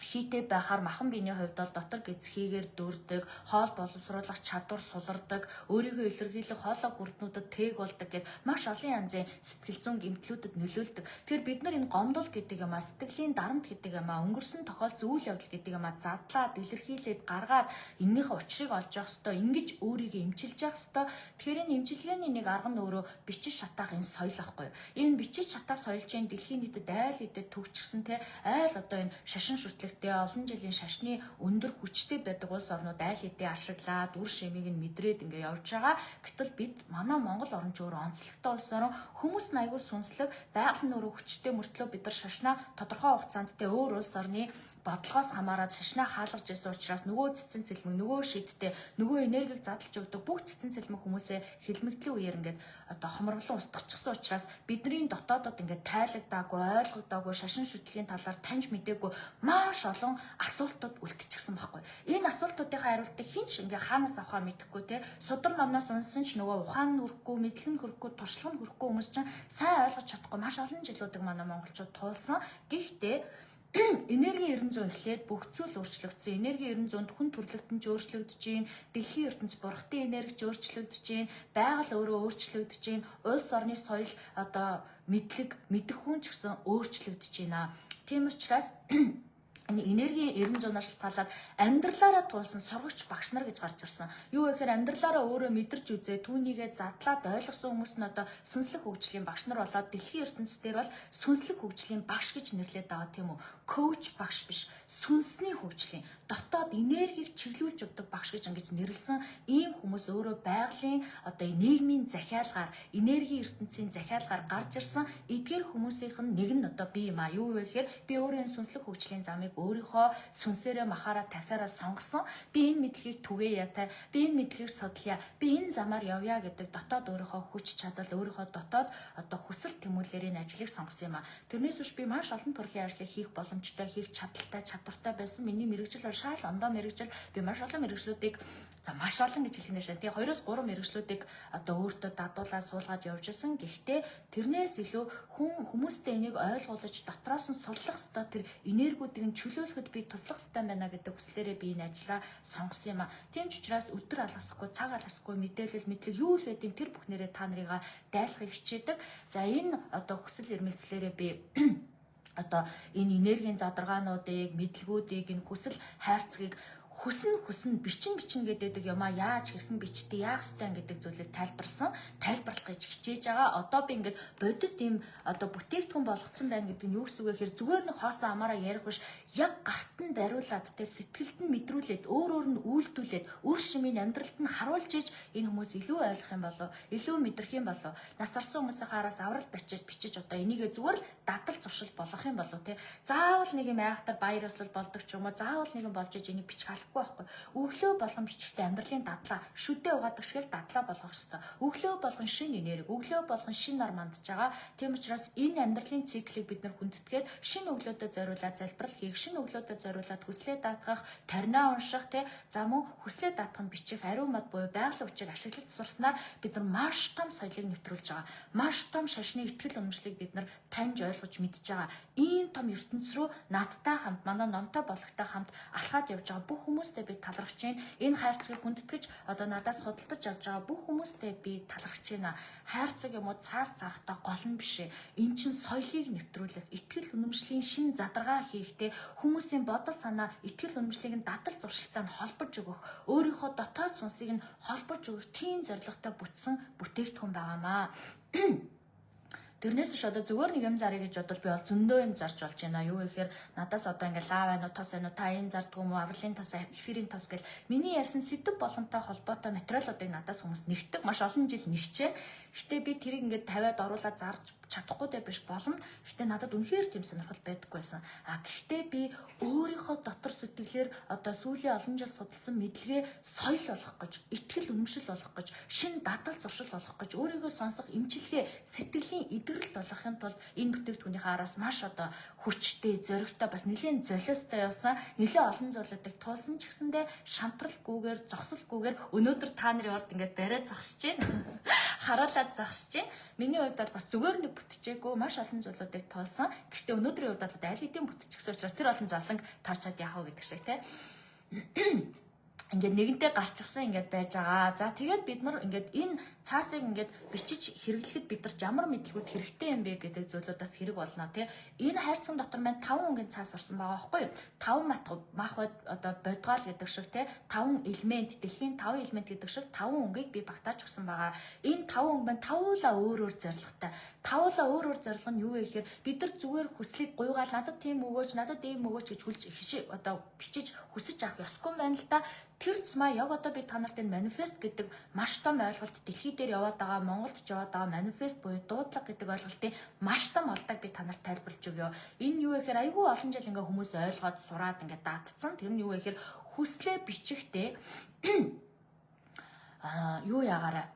хийтэй байхаар махан биений хувьд бол дотор гэцхийгээр дүрдэг, хоол боловсруулах чадвар сулардаг, өөрийгөө илэрхийлэх хоолой хүрднүүдэд тээг болдог гэд маш олон янзын сэтгэл зүйн гэмтлүүдэд нөлөөлдөг. Тэгэхээр бид нар энэ гомдол гэдэг юм а, сэтгэлийн дарамт гэдэг юм а, өнгөрсөн тохиолдсон үйл явдал гэдэг юм а задлаад, илэрхийлээд гаргаад эннийхээ учрыг олж явах ёстой, ингэж өөрийгөө эмчилж явах ёстой. Тэгэхээр энэ эмчилгээний нэг арга нь өөрөө бичиж шатаах энэ соёл ахгүй юу? Энэ бичиж шатаах соёл чинь дэлхийн нийтэд айл хэдэд төгжчихсэн те айл одоо энэ шашин шүтлэг олон жилийн шашны өндөр хүчтэй байдаг улс орнууд айл хэдийн ашиглаад үр шимийг нь мэдрээд ингээ явж байгаа. Гэтэл бид манай Монгол орн ч өөрөө онцлогтой улс орн, хүмүүс айгүй сүнслэг, байгаль нь өөрөө хүчтэй мөртлөө бид нар шашнаа тодорхой хугацаанд те өөр улс орны бодлогоос хамаарат шашнаа хаалгаж байсан учраас нөгөө цэцэн цэлмэг, нөгөө шидтэй, нөгөө энергийг задлж өгдөг бүх цэцэн цэлмэг хүмүүсээ хилмигдлийн үеэр ингээд одоо хомроглон устгахчихсан учраас бидний дотоодод ингээд тайлагдаагүй, ойлгогдоогүй, шашин шүтлэгийн талаар таньж мэдээгүй маш олон асуултууд үлдчихсэн байхгүй. Энэ асуултуудын хариултыг хинч ингээ хаанаас авахаа мэдэхгүй те. Судар номноос унсан ч нөгөө ухаан хүрхгүй, мэдлэг хүрхгүй, туршлага хүрхгүй хүмүүс чинь сайн ойлгож чадахгүй маш олон жилүүдийг манай монголчууд туулсан. Гэхдээ энергийн 900 эхлээд бүх зүйл өөрчлөгдсөн. Энергийн 900-д хүн төрлөختөнд өөрчлөгдөж гин, дэлхийн ертөнц бурхтын энергич өөрчлөгдөж гин, байгаль өөрөө өөрчлөгдөж гин, улс орны соёл одоо мэдлэг, мэдэх хүн ч гэсэн өөрчлөгдөж байна. Тийм учраас энергийн 900-аас шалтгаалаад амьдралаараа туулсан сургагч багш нар гэж гарч ирсэн. Юу гэхээр амьдралаараа өөрөө мэдэрч үзээ, түүнийгээ задлаад ойлгосон хүмүүс нь одоо сүнслэг хөгжлийн багш нар болоод дэлхийн ертөнцийн дээр бол сүнслэг хөгжлийн багш гэж нэрлэдэг байгаа тийм үү? Коуч багш биш, сүнсний хөгжлийн дотоод энергийг чиглүүлж өгдөг багш гэж ингэж нэрлсэн ийм хүмүүс өөрөө байгалийн одоо нийгмийн захиалгаар, энергийн ертөнцийн захиалгаар гарч ирсэн эдгээр хүмүүсийнх нь нэг нь одоо би юм а. Юу вэ гэхээр би өөрөө сүнслэг хөгжлийн замыг өөрийнхөө сүнсээрээ махаараа тархиараа сонгосон. Би энэ мэдлэгийг түгээе яатай, би энэ мэдлэгийг судлая, би энэ замаар явъя гэдэг дотоод өөрийнхөө хүч чадал, өөрийнхөө дотоод одоо хүсэл тэмүүлэрийн ажлыг сонгосон юм а. Тэрнээс биш би маш олон төрлийн ажлыг хийх боломжтой, хийх чадaltaй, чадвартай байсан. Миний мэрэгжил бол шал ондоо мэрэгжил. Би маш олон мэрэгжлүүдийг маш олон гэж хэлэх нэ. Тэгээ 2-3 мэрэгжлүүдийг одоо өөртөө дадуулаад суулгаад явж исэн. Гэхдээ тэрнээс илүү хүмүүстэй энийг ойлгуулж дотроос нь судлах ёстой тэр энергиудыг нь чөлөөлөхөд би туслах ёстой байна гэдэг хүслээрээ би энэ ажлаа сонгосон юм а. Тийм ч учраас өдөр алгасахгүй, цаг алгасахгүй мэдээлэл мэдлэг юу л байдгийг тэр бүхнээрээ та нарыгаа дайлахыг хичээдэг. За энэ одоо хүсэл эрмэлзлээрээ би одоо энэ энергийн задаргаануудыг, мэдлгүүдийг, энэ хүсэл хайрцгийг хүснэ бичин гэдэг юм а. Яаж хэрхэн бичдэг, яах ёстой гэдэг зүйлийг тайлбарлах гэж хичээж байгаа. Одоо би ингээд бодит юм одоо бүтээгдэхүүн болгоцсон байна гэдэг нь юу гэсэн үг вэ гэхээр зүгээр нэг хоосон амаараа ярих биш, яг гарт нь бариулаад тэ сэтгэлд нь мэдрүүлээд өөр нь үйлдүүлээд үр шимийн амьдралд нь харуулж иж энэ хүмүүс илүү ойлгох юм болов, илүү мэдрэх юм болов. Нас орсон хүмүүсийн хараас аврал бичиж одоо энийгээ зүгээр л дадал зуршил болгох юм болов те. Заавал нэг юм айхтар баяр ёслол болдог ч юм уу, заавал нэг юм болж иж энийг бичих байхгүй. Өглөө болгон бичгтээ амьдралын дадлаа шүдээ угаадаг шиг л дадлаа болгох ёстой. Өглөө болгон шин энерги, өглөө болгон шин нар мандж байгаа. Тийм учраас энэ амьдралын циклийг бид нар хүндэтгээд шин өглөөдөө зориулаад залбирал хийх, шин өглөөдөө зориулаад хүслээ даатгах, таринаа унших те. За мөн хүслээ даатгах бичих, ариун мод буюу байгалийн хүчийг ашиглаж сурснаар бид нар маш том соёлыг нэвтрүүлж байгаа. Маш том шашны ихтгэл үнэмшлийг бид нар таньж ойлгож мэдж байгаа. Ийм том ертөнц рүү надтай хамт, манай номтой болохтой хамт алхаад явж байгаа бүх хүмүүс хүмүүстэй би талархаж байна. Энэ хайрцгийг хүндэтгэж одоо надаас худалдаж авч байгаа бүх хүмүүстэй би талархаж байна. Хайрцаг юм уу цаас зарахтаа гол нь биш ээ. Эн чинь соёлыг нэвтрүүлэх, итгэл үнэмшлийн шин задаргаа хийхтэй хүмүүсийн бодол санаа, итгэл үнэмшлийг нь дадал зуршилтай нь холбож өгөх, өөрийнхөө дотоод сүнсийг нь холбож өгөх тийм зорилготой бүтсэн бүтээгдэхүүн байгаамаа. Тэрнээс биш одоо зүгээр нэг юм зарыг гэж бодвол би бол зөндөө юм зарж болж байна. Юу гэхээр надаас одоо ингээл лав байна уу, тос байна уу, та энэ зарддаг юм уу, авралын тос, эфирийн тос гэл миний ярьсан сэдв болгонтой холбоотой материалуудыг надаас хүмүүс нэгтдэг. Маш олон жил нэгчээ. Гэтэ би тэрийг ингээд тавиад оруулаад зарж чадахгүй дэ биш болом. Гэтэ надад үнэхээр тийм сонирхол байдаггүй байсан. Гэхдээ би өөрийнхөө дотор сэтгэлээр одоо сүүлийн олон жил судалсан мэдлэгээ соёл болгох гэж, итгэл үнэмшил болгох гэж, шин дадал зуршил болгох гэж, өөрийгөө сонсох эмчилгээ, сэтгэлийн идэрэлт болгохын тулд энэ бүтээгдэхүүнийхээ араас маш одоо хүчтэй, зоригтой бас нэлээд золиостой явсан, нэлээд олон зүйлүүдийг туулсан ч гэсэндээ шантралгүйгээр, зогсолгүйгээр өнөөдөр та нарын урд ингээд бариад зогсож байна. Харуулаад зогсож байна. Миний хувьд бол бас зүгээр нэг бүтчихээгүй маш олон зүйлүүдийг туулсан. Гэхдээ өнөөдрийн хувьд бол аль хэдийн бүтчихсэн учраас тэр олон заланг тарчаад яах вэ гэдэг шиг тийм. Ингээд нэгэнтээ гарчихсан ингээд байж байгаа. За тэгээд бид нар ингээд энэ цаасыг ингээд бичиж хэрэглэхэд бидэрч ямар мэдлэгүүд хэрэгтэй юм бэ гэдэг зүйлүүдээс хэрэг болно тий. Энэ хайрцаг дотор маань 5 өнгийн цаас орсон байгаа байхгүй юу? 5 мах одоо бодгоол гэдэг шиг тий 5 элемент, дэлхийн 5 элемент гэдэг шиг 5 өнгийг би багтааж өгсөн байгаа. Энэ 5 өнг маань тавуулаа өөр өөр зорилготой. Тавуулаа өөр өөр зорилго нь юу вэ гэхээр бид нар зүгээр хүслийг гуйгаал надад тийм өгөөч, надад ийм өгөөч гэж хүлж ихшээ одоо бичиж хүсэж авах ёсгүй байна л да. Тэр цэма яг одоо би та нарт энэ манифест гэдэг маш том ойлголт дэлхий дээр яваад байгаа, Монголд ч яваад байгаа манифест буюу дуудлага гэдэг ойлголтын маш том алдааг би та нарт тайлбарлаж өгье. Энэ юу вэ гэхээр айгүй олон жил ингээ хүмүүс ойлгоод сураад ингээ даатцсан. Тэр нь юу вэ гэхээр хүслээ бичихтэй юу ягаарай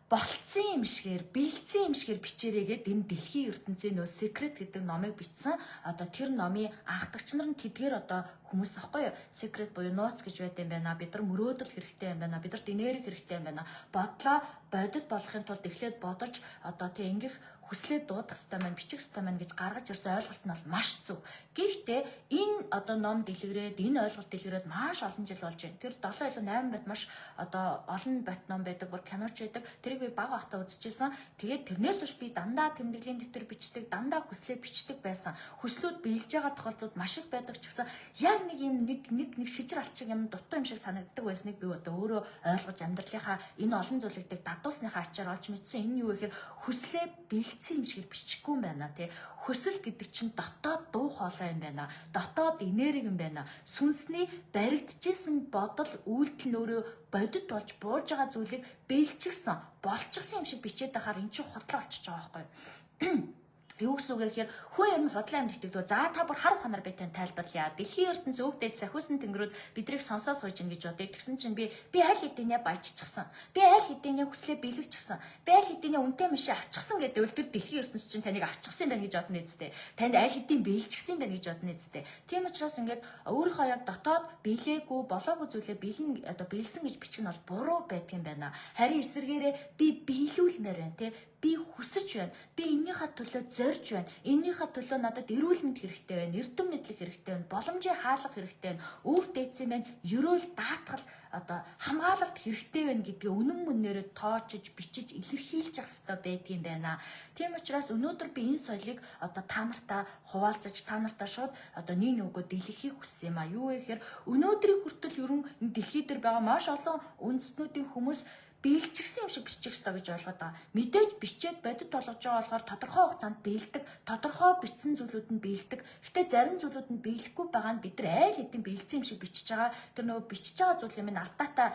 болцсон юм шигээр, бэлдсэн юм шигээр бичээрээгээд энэ дэлхийн ертөнцийн нөө Secret гэдэг номыг бичсэн. Одоо тэр номын анхдагч нар нь тэдгээр одоо хүмүүс ахгүй юу? Secret буюу нууц гэж байд юм байна. Бид нар мөрөөдөл хэрэгтэй юм байна. Бидэрт энерги хэрэгтэй юм байна. Бодлоо бодит болохын тулд эхлээд бодож одоо тийм ингэх хүслээ дуудах хэрэгтэй маань, бичих хэрэгтэй маань гэж гаргаж ирсэн ойлголт нь бол маш зөв. Гэхдээ энэ одоо ном дэлгэрээд, энэ ойлголт дэлгэрээд маш олон жил болж байна. Тэр 7 илүү 8 бат маш одоо олон бат ном байдаг, бүр киноч байдаг. Тэрийг би бага ахта үзчихсэн. Тэгээд тэрнээс биш би дандаа тэмдэглэлийн дэвтэр бичдэг, дандаа хүслээ бичдэг байсан. Хүслүүд биелж байгаа тохиолдлууд маш их байдаг ч гэсэн яг нэг юм нэг шижир алчиг юм дутуу юм шиг санагддаг байсныг би одоо өөрөө ойлгож амьдралынхаа энэ олон зүйлүүдийг дадуулсныхаа ачаар олж мэдсэн. Энэ юу гэхээр хүслээ бэлдсэн юм шиг бичихгүй юм байна тий. Хүсэл гэдэг чинь дотоод дуу хоолой юм байна. Дотоод энерги юм байна. Сүнсний баригдчихсэн бодол үйлдэл нь өөрөө бодит болж бууж байгаа зүйлийг бэлчихсэн, болчихсон юм шиг бичээд байхаар эн чинь худлаа болчихж байгаа байхгүй. Юу гэсэн үг гэхээр хүн юм худлаа юм нэгтгэдэг. За та бүр хар ухаанаар би тань тайлбарлая. Дэлхийн ертөнц өвгдээд сахиусан тэнгэрүүд бидрийг сонсоо сууж ин гэж бодъё. Тэгсэн чинь би аль хэдийнэ баяжчихсан. Би аль хэдийнэ хүслээ биелүүлчихсэн. Би аль хэдийнэ үнтэй машин авчихсан гэдэг үл тэр дэлхийн ертөнц чинь таныг авчихсан юм байна гэж бодно эцтэй. Танд аль хэдийн биелчихсэн юм байна гэж бодно эцтэй. Тийм учраас ингээд өөрийнхөө яг дотоод биелээгүй болоогүй зүйлээ биелсэн гэж бичих нь бол буруу байдаг юм байна. Харин эсвэргээрээ би биелүүлмээр байна тий. Би хүсэж байна. Би эннийхээ төлөө зорж байна. Эннийхээ төлөө надад эрүүл мэнд хэрэгтэй байна. Эрдэм мэдлэг хэрэгтэй байна. Боломжийн хаалга хэрэгтэй байна. Өг дээдсэн байна. Ерөөл даатгал одоо хамгаалалт хэрэгтэй байна гэдгийг үнэн мөнөөрөө тоочж, бичиж, илэрхийлж явах хэрэгтэй байдгийн байна. Тийм учраас өнөөдөр би энэ соёлыг одоо та нартаа хуваалцаж, та нартаа шууд одоо нэг нөгөөгөө дэлгэхийг хүссэн юм а. Юу вэ гэхээр өнөөдрийн хүртэл ерөн дэлхий дээр байгаа маш олон үндэстнүүдийн хүмүүс биелчихсэн юм шиг бичих ёстой гэж ойлгоод байгаа. Мэдээж бичээд бодит болгож байгаа болохоор тодорхой хугацаанд биелдэг, тодорхой бичсэн зүйлүүд нь биелдэг. Гэтэ зарим зүйлүүд нь биелэхгүй байгаа нь бид нар айл хэдийн биелсэн юм шиг бичиж байгаа. Тэр нөгөө бичиж байгаа зүйлийн минь алдаатай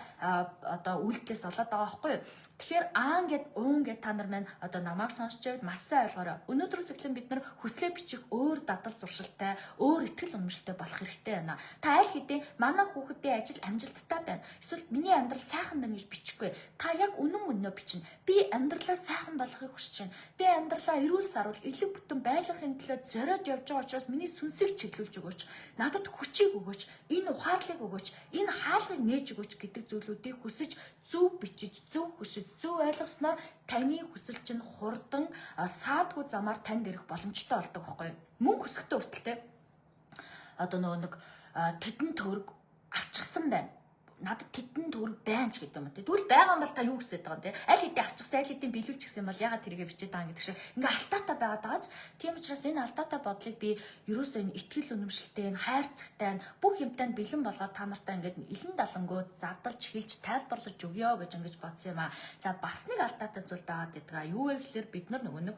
одоо үйлдэлээс болоод байгаа байхгүй юу? Тэгэхээр аан гэд уун гэд та нар маань одоо намайг сонсч байвал маш сайн ойлгоорой. Өнөөдрөөс эхлэн бид нар хүслээ бичих өөр дадал зуршилтай, өөр итгэл үнэмшилтэй болох хэрэгтэй байна. Та аль хэдийн манай хүүхдийн ажил амжилттай байна. Эсвэл миний амьдрал сайхан байна гэж бичихгүй. Та яг үнэн мөнөө бичнэ. Би амьдралаа сайхан болгохыг хүсэж байна. Би амьдралаа эрүүл саруул, элэг бүтэн байлгахын төлөө зориод явж байгаа учраас миний сүнсийг чиглүүлж өгөөч. Надад хүчийг өгөөч. Энэ ухаарлыг өгөөч. Энэ хаалгыг нээж өгөөч гэдэг зүйлүүдийг хүсэж зөв бичиж, зөв хүсэж, зөв ойлгосноор таны хүсэл чинь хурдан саадгүй замаар танд ирэх боломжтой болдог байхгүй юу? Мөн хүсэхдээ хүртэлтэй. Одоо нөгөө нэг тэдэн төгрөг авчихсан байна. Надад тэдэн төгрөг байна ч гэдэг юм те. Тэгвэл байгаа юм бол та юу хүсэж байгаа юм те. Аль хэдийн авчихсан, аль хэдийн биелүүлж гисэн юм бол ягаад тэрийгэ бичээд байгаа юм гэдэг шиг ингээ алтаатай байгаад байгааз. Тийм учраас энэ алтаатай бодлыг би ерөөсөө энэ итгэл үнэмшилтэй, энэ хайрцагтай, бүх юмтай бэлэн болгоод та нартай ингээд илэн далангууд задалж хэлж тайлбарлаж өгье гэж ингэж бодсон юм аа. За бас нэг алтаатай зүйл байгаад байдаг. Юу вэ гэхээр бид нар нөгөө нэг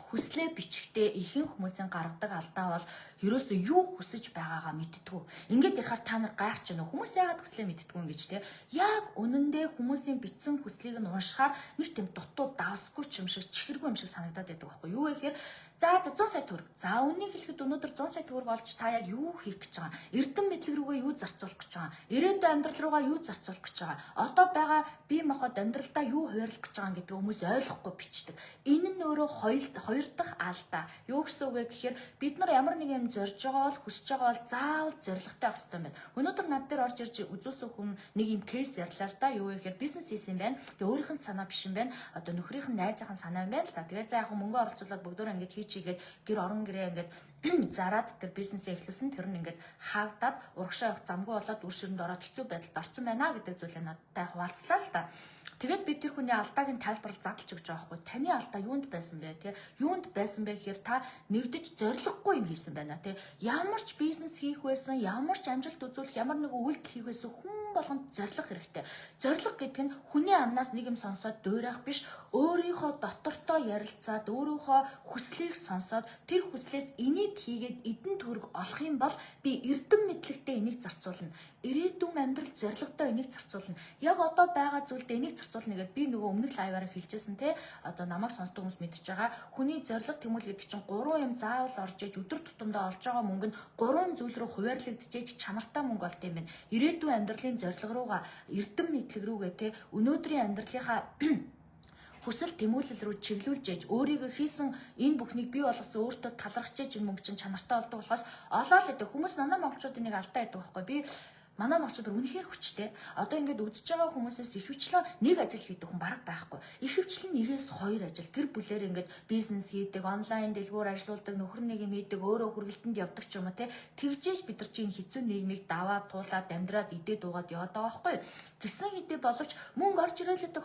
хүслээ бичгтээ ихэнх хүмүүсийн гаргадаг алдаа бол ерөөсөө юу хүсэж байгаагаа мэддэггүй. Ингээд ярихаар та нар гайхаж байна уу? Хүмүүс яагаад хүслээ мэддэггүй юм гэж те. Яг үнэндээ хүмүүсийн бичсэн хүслийг нь уншихаар нэг тийм дутуу давсгүй ч юм шиг чихэргүй юм шиг санагдаад байдаг байхгүй юу вэ гэхээр за 100 сая төгрөг. За үнийг хэлэхэд өнөөдөр 100 сая төгрөг олж та яг юу хийх гэж байгаа? Эрдэм мэдлэг рүүгээ юу зарцуулах гэж байгаа? Ирээдүйн амьдрал руугаа юу зарцуулах гэж байгаа? Одоо байгаа бие махбод амьдралдаа юу хуваарлах гэж байгаа гэдэг хүмүүс ойлгохгүй бичдэг. Энэ нь өөрөө хоёр дахь алдаа. Юу гэсэн үг вэ гэхээр бид нар ямар нэг юм зорж байгаа бол хүсэж байгаа бол заавал зоригтой байх хэрэгтэй байна. Өнөөдөр над дээр орж ирж үзүүлсэн хүн нэг юм кейс ярьлаа л да. Юу вэ гэхээр бизнес хийсэн юм байна. Тэгээ өөрийнх нь санаа биш юм байна. Одоо нөхрийнх нь найзынх нь санаа юм байна л да. Тэгээ за яг мөнгө оролцуулаад бүгдөө ингээд хийчигээд гэр орон гэрээ ингээд зараад тэр бизнесээ эхлүүлсэн. Тэр нь ингээд хаагдаад урагшаа явах замгүй болоод үр ширэнд ороод хэцүү байдалд орсон байна гэдэг зүйлээ надтай хуваалцлаа л да. Тэгээд би тэр хүний алдааг нь тайлбарлаж задлж өгч байгаа байхгүй. Таны алдаа юунд байсан бэ те? Юунд байсан бэ гэхээр та нэгдэж зориггүй юм хийсэн байна те. Ямар ч бизнес хийх байсан, ямар ч амжилт үзүүлэх, ямар нэг үйлдэл хийх байсан хүн болгонд зориг хэрэгтэй. Зориг гэдэг нь хүний амнаас нэг юм сонсоод дуурайх биш, өөрийнхөө дотортой ярилцаад, өөрийнхөө хүслийг сонсоод тэр хүслээс энийг хийгээд эдэн төгрөг олох юм бол би эрдэм мэдлэгтэй энийг зарцуулна. Ирээдүйн амьдрал зоригтой энийг зарцуулна. Яг одоо байгаа зүйлдээ энийг зарцуулна гэдэг би нөгөө өмнөх лайваараа хэлжсэн те. Одоо намайг сонсдог хүмүүс мэдчихэж байгаа. Хүний зориг тэмүүлэг чинь 3 юм заавал орж иж өдөр тутамдаа олж байгаа мөнгө нь 3 зүйл рүү хуваарлагдчихэж чанартай мөнгө болт юм байна. Ирээдүйн амьдралын зориг руугаа эрдэм мэдлэг рүүгээ те өнөөдрийн амьдралынхаа хүсэл тэмүүлэл рүү чиглүүлж ээж өөрийгөө хийсэн энэ бүхнийг бий болгосон өөртөө талархаж ээж мөнгө чинь чанартай болдог болохоос олоо л гэдэг хүмүүс манай монголчуудын нэг алдаа байдаг байхгүй би манай монголчууд үнэхээр хүчтэй. Одоо ингээд үзэж байгаа хүмүүсээс ихэвчлэн нэг ажил хийдэг хүн бараг байхгүй. Ихэвчлэн нэгээс хоёр ажил гэр бүлээр ингээд бизнес хийдэг, онлайн дэлгүүр ажилуулдаг, нөхөр нэг юм хийдэг, өөрөө хүргэлтэнд явдаг ч юм уу те. Тэгжээж бид нар чинь хэцүү нийгмийг даваад туулаад амьдраад идээд уугаад яваад байгаа байхгүй. Гисэн хэдий боловч мөнгө орж ирээлэдэг,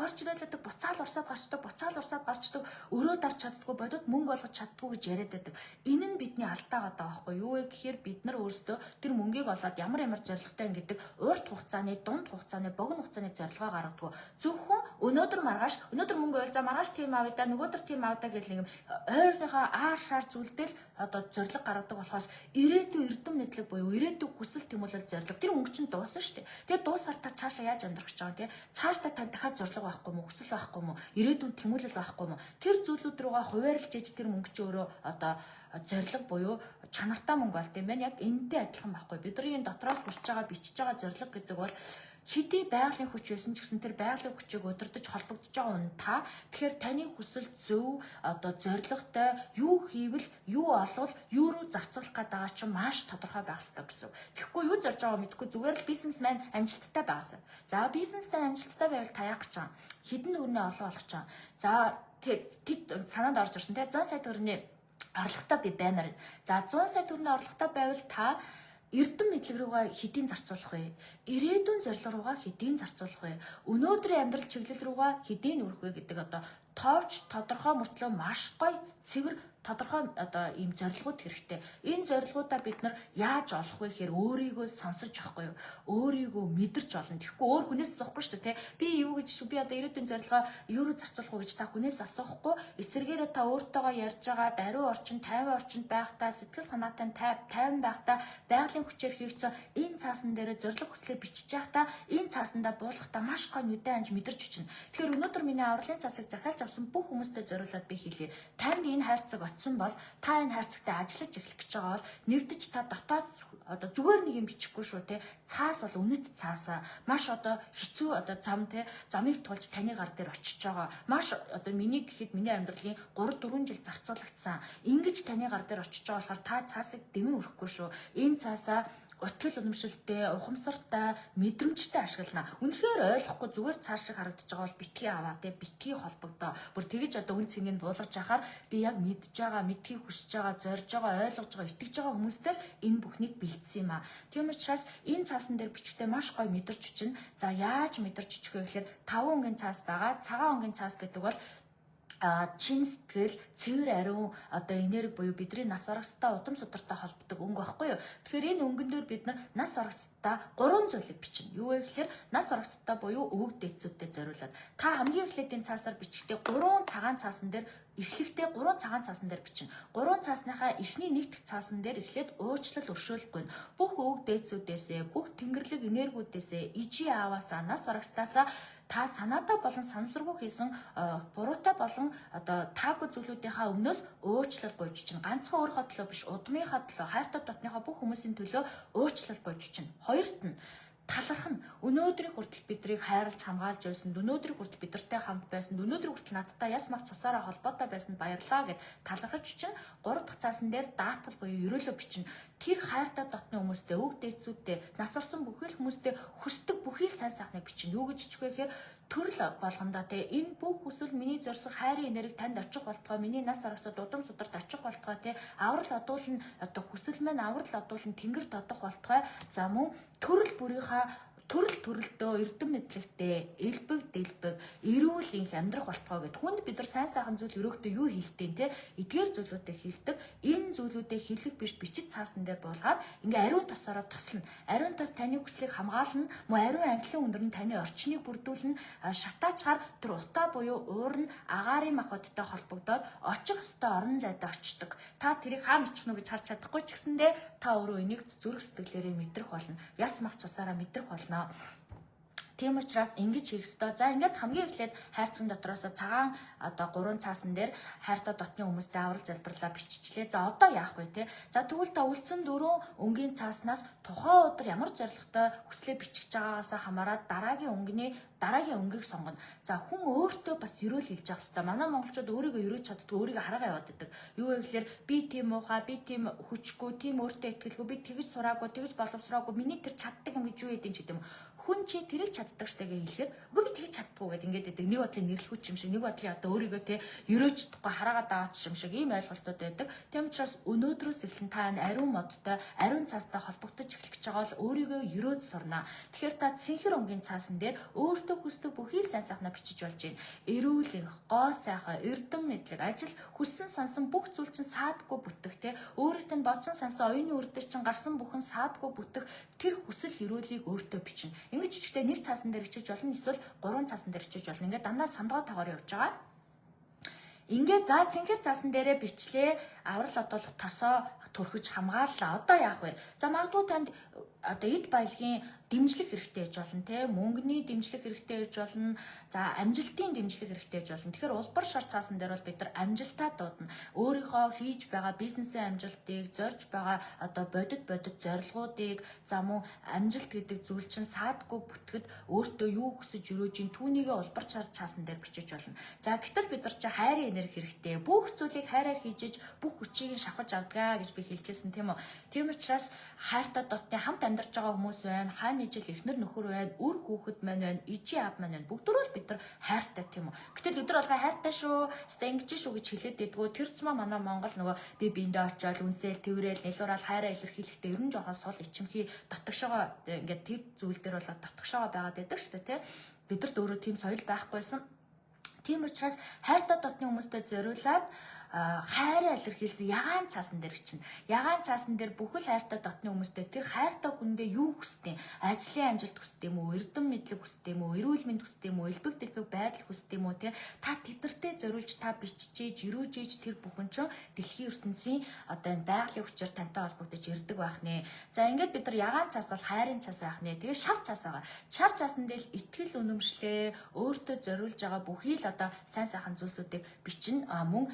буцаал урсаад гарчдаг, өрөө дарж чаддгүй бодод мөнгө болгож чаддгүй гэж яриад байдаг. Энэ нь бидний алдаа гадаа байхгүй. Юу вэ гэхээр бид нар өөрсдөө тэр мөнгийг олоод ямар зоригтой ингээд урт хугацааны, дунд хугацааны, богино хугацааны зорилгоо гаргадаг. Зөвхөн өнөөдөр мөнгө байл за маргааш тийм авъя да, нөгөөдөр тийм авъя да гэх нэг ойрныхоо аар шаар зүйлдэл одоо зорилго гаргадаг болохоос ирээдүйн эрдэм мэдлэг буюу ирээдүйн хүсэл тэмүүлэл зорилго тэр мөнгө чинь дуусна шүү дээ. Тэгээд дуусахаар та цаашаа яаж амьдрах гэж байгаа тийм цаашдаа тань дахиад зорилго байхгүй мó, хүсэл байхгүй мó, ирээдүйн тэмүүлэл байхгүй мó. Тэр зүйлүүд рүүгээ хуваарлж ээж тэр мөнгө чи өөрөө одоо зорилго буюу чанартай мөнгө болт юм байна. Яг энэтэй адилхан байхгүй. Бидний энэ дотроос хүрч байгаа бичиж байгаа зорилго гэдэг бол хэдий байгалийн хүч байсан ч гэсэн тэр байгалийн хүчийг удирдах холбогдож байгаа хүн та. Тэгэхээр таны хүсэл зөв одоо зорилготой юу хийвэл, юу олвол, юу руу зарцуулах гэдэг чинь маш тодорхой байх хэрэгтэй гэсэн. Тэгэхгүй юу зорж байгааг мэдгүй зүгээр л бизнесмен амжилттай байгаасаа. За бизнестэй амжилттай байвал та яах гэж байгаа? Хэдэн төгрөний олоо олох гэж байгаа. За тэд санаанд орж ирсэн те 100 сая төгрөний орлоготой би баймаар. За 100 сая төгрөгийн орлоготой байвал та эрдэм мэдлэг рүүгээ хэдийн зарцуулах вэ? Ирээдүйн зорилго руугаа хэдийн зарцуулах вэ? Өнөөдрийн амьдрал чиглэл рүүгээ хэдийн өрөх вэ гэдэг одоо тоорч тодорхой мөртлөө маш гоё цэвэр тодорхой одоо ийм зорилгууд хэрэгтэй. Энэ зорилгуудаа бид нар яаж олох вэ гэхээр өөрийгөө сонсож авахгүй юу? Өөрийгөө мэдэрч олно. Тэгэхгүй өөр хүнээс асуухгүй шүү дээ, тэ. Би юу гэж би одоо ирээдүйн зорилгоо юу руу зарцуулах вэ гэж та хүнээс асуухгүй. Эсвэргээрээ та өөртөөгөө ярьж байгаа даруй орчин, тайван орчинд байхдаа сэтгэл санаатай тайван байхдаа байгалийн хүчээр хийгдсэн энэ цаасан дээр зорилго хүслээ бичиж байхдаа энэ цаасандаа буулгахдаа маш гоё нүдэн анж мэдэрч өчнө. Тэгэхээр өнөөдөр миний авралын цаасыг захиалж авсан бүх хүмүүстэй зориулаад би хэлье. Танд энэ хайрцаг очсон бол та энэ хайрцагтай ажиллаж эхлэх гэж байгаа бол нэгдэж та дотоод одоо зүгээр нэг юм бичихгүй шүү те. Цаас бол үнэт цаасаа маш одоо хэцүү одоо зам те замыг тулж таны гар дээр очиж байгаа. Маш одоо миний гэхэд миний амьдралын 3-4 жил зарцуулагдсан. Ингэж таны гар дээр очиж байгаа болохоор та цаасыг дэмэн өрөхгүй шүү. Энэ цаасаа утгэл уламжлалтай, ухамсартай, мэдрэмжтэй ашиглана. Үнэхээр ойлгохгүй зүгээр цааш шиг харагдаж байгаа бол битгий аваа те битгий холбогдоо. Бүр тэгэж одоо үн цэнгийг буулгаж яхаар би яг мэдж байгаа, мэдхийг хүсэж байгаа, зорж байгаа, ойлгож байгаа, итгэж байгаа хүмүүстэй энэ бүхнийг бэлдсэн юм а. Тийм учраас энэ цаасан дээр бичгтээ маш гоё мэдэрч чинь. За яаж мэдэрч очих вэ гэхээр 5 өнгийн цаас байгаа. Цагаан өнгийн цаас гэдэг бол чин сэтгэл, цэвэр ариун одоо энерги буюу бидний нас аргастай удам судартай холбогддог өнгө байхгүй юу. Тэгэхээр энэ өнгөн дээр бид нар нас аргастай 3 зүйлийг бичнэ. Юу вэ гэхээр нас аргастай буюу өвөг дээдсүүдэд зориулаад та хамгийн эхлээд энэ цаасаар бичгтээ 3 цагаан цаасан дээр эхлэхдээ 3 цагаан цаасан дээр бичнэ. 3 цаасныхаа эхний нэг дэх цаасан дээр эхлээд уучлал өршөөлөхгүй. Бүх өвөг дээдсүүдээсээ, бүх тэнгэрлэг энергиудээсээ, ижи ааваасаа, нас аргастаасаа та санаатай болон санамсаргүй хийсэн буруутай болон одоо таагүй зүйлүүдийнхаа өмнөөс уучлал гуйж чинь. Ганцхан өөрийнхөө төлөө биш, удмынхаа төлөө, хайртай дотныхоо бүх хүмүүсийн төлөө уучлал гуйж чинь. Хоёрт нь таларх нь өнөөдрийг хүртэл бидрийг хайрлж хамгаалж байсан, өнөөдрийг хүртэл бидэртэй хамт байсан, өнөөдрийг хүртэл надтай яс мах цусаараа холбоотой байсан баярлаа гэд талархаж чинь. 3 дахь цаасан дээр даатгал буюу ерөөлөө бичнэ. Тэр хайртай дотны хүмүүстэй, өг дээдсүүдтэй, нас орсон бүхэл хүмүүстэй хүсдэг бүхий сайн сайхныг бичнэ. Юу гэж бичих вэ гэхээр төрөл болгондоо те энэ бүх хүсэл миний зорьсон хайрын энерги танд очих болтгой, миний нас аргасад удам сударт очих болтгой те аврал одуулна одоо хүсэл мэн аврал одуулна тэнгэр тодох болтгой. За мөн төрөл бүрийнхаа төрөлдөө эрдэм мэдлэгтэй элбэг дэлбэг эрүүл инх амьдрах болтгоо гэд хүнд бид нар сайн сайхан зүйл өрөөхтэй юу хийлтэй те эдгээр зүйлүүдээ хийлдэг. Энэ зүйлүүдээ хийлэх биш бичиж цаасан дээр буулгаад ингээ ариун тосороо тослно. Ариун тос таны хүслийг хамгаална, мөн ариун ангилын өндөр нь таны орчныг бүрдүүлнэ. Шатаачаар тэр утаа буюу уурн агаарын махбодтой холбогдоод очих ёстой орон зайд очдог. Та тэрийг хаа бичих нү гэж харж чадахгүй ч гэсэндээ та өөрөө энийг зүрх сэтгэлээрээ мэдрэх болно. Яс мах цусаараа мэдрэх болно. Тийм учраас ингэж хийх ёстой. За ингээд хамгийн эхлээд хайрцаг дотроос цагаан одоо 3 цаасан дээр хайртай дотны хүмүүстэй аврал залбирлаа биччихлээ. За одоо яах вэ те? За тэгвэл та үлдсэн 4 өнгийн цааснаас тухайн өдөр ямар зорилготой хүслээ бичих байгаагаасаа хамаарат дараагийн өнгийг сонгоно. За хүн өөртөө бас ерөөл хэлж явах хэрэгтэй. Манай монголчууд өөрийгөө ерөөж чаддгүй, өөрийгөө хараагаа яваад байдаг. Юу вэ гэхээр би тийм уухай, би тийм хүчгүй, тийм өөртөө итгэлгүй, би тэгж сураагүй, тэгж боловсроогүй, миний тэр чаддаг юм гэж юу яд юм ч гэдэм. Хүн чи тэрийг чаддаг штэ гэж хэлэхээр үгүй би тэгж чаддгүй гэд ингээд байдаг. Нэг бодлын нэрлэхүүч юм шиг, нэг бодлын одоо өөрийгөө те ерөөж чадахгүй хараагаа даавч юм шиг ийм ойлголтууд байдаг. Тийм учраас өнөөдрөөс эхлэн та энэ ариун модтой, ариун цаастай холбогдож эхлэх гэж байгаа бол өөрийгөө ерөөж сурнаа. Тэгэхээр та цэнхэр өнгийн цаасан дээр өөртөө хүсдэг бүхий сайн сайхнаа бичиж болж байна. Эрүүл инх, гоо сайхан, эрдэм мэдлэг, ажил, хүссэн сансан бүх зүйл чинь саадгүй бүтэх те өөрөөтөө нь бодсон сансан оюуны үрдээс чинь гарсан бүхэн саадгүй бүтэх тэр хүсэл эрүүлийг өөртөө бичнэ. Ингэж чичгтээ нэг цаасан дээр бичиж болно, эсвэл 3 цаасан дээр бичиж болно. Ингээд дандаа сондгоо тоогоор явж байгаа. Ингээд за цэнхэр цаасан дээрээ бичлээ, аврал одуулах тосоо төрхөж хамгааллаа. Одоо яах вэ? За магадгүй танд одоо эд баялагын дэмжлэг хэрэгтэй гэж болно те, мөнгөний дэмжлэг хэрэгтэй гэж болно. За амжилтын дэмжлэг хэрэгтэй гэж болно. Тэгэхээр улбар шар цаасан дээр бол бид нар амжилтаа дуудана. Өөрийнхөө хийж байгаа бизнесийн амжилтыг, зорж байгаа одоо бодит зорилгоодыг, за мөн амжилт гэдэг зүйл чинь саадгүй бүтгэд өөртөө юу хүсэж өрөөж ин түүнийгээ улбар шар цаасан дээр бичиж болно. За гэтэл бид нар чи хайрын энерги хэрэгтэй. Бүх зүйлийг хайраар хийж бүх хүчийг шавхаж авдгаа гэж би хэлжсэн тийм үү. Тийм учраас хайртай дотны хамт амьдарч байгаа хүмүүс байна, хааны ижил эхнэр нөхөр байна, үр хүүхэд маань байна, ижи аав маань байна. Бүгдөө бид нар хайртай тийм үү. Гэтэл өдөр болгоо хайртай шүү, стенгэж шүү гэж хэлээд байдгүй. Тэр цэма манай Монгол нөгөө би биендээ очиод үнсэл тэврээл нэлуурал хайраа илэрхийлэхдээ ерөн жоохон сул ичимхий дотгошоо ингээд тэр зүйл дээр болоод дотгошоо байгаад байдаг шүү дээ тийм. Бидэрт өөрөө тийм соёл байхгүйсэн. Тийм учраас хайртай дотны хүмүүстэй зориулаад хайраа илэрхийлсэн ягаан цаасан дээр бичнэ. Ягаан цаасан дээр бүхэл хайртай дотны хүмүүстэй тэр хайртай хүндээ юу хүсдэг? Ажлын амжилт хүсдэг юм уу? Эрдэм мэдлэг хүсдэг юм уу? Эрүүл мэнд хүсдэг юм уу? Элбэг дэлбэг байдал хүсдэг юм уу? Тэ та тэдэртэй зориулж та биччихээж, өрөөжээж тэр бүхэн чинь дэлхийн ертөнцийн одоо энэ байгалийн хүчээр тантай холбогдож ирдэг байх нэ. За ингээд бид нар ягаан цаас бол хайрын цаас байх нэ. Тэгээ шар цаас байгаа. Шар цаасан дээр итгэл үнэмшлээ өөртөө зориулж байгаа бүхий л одоо сайн сайхан зүйлсүүдийг бичнэ. Мөн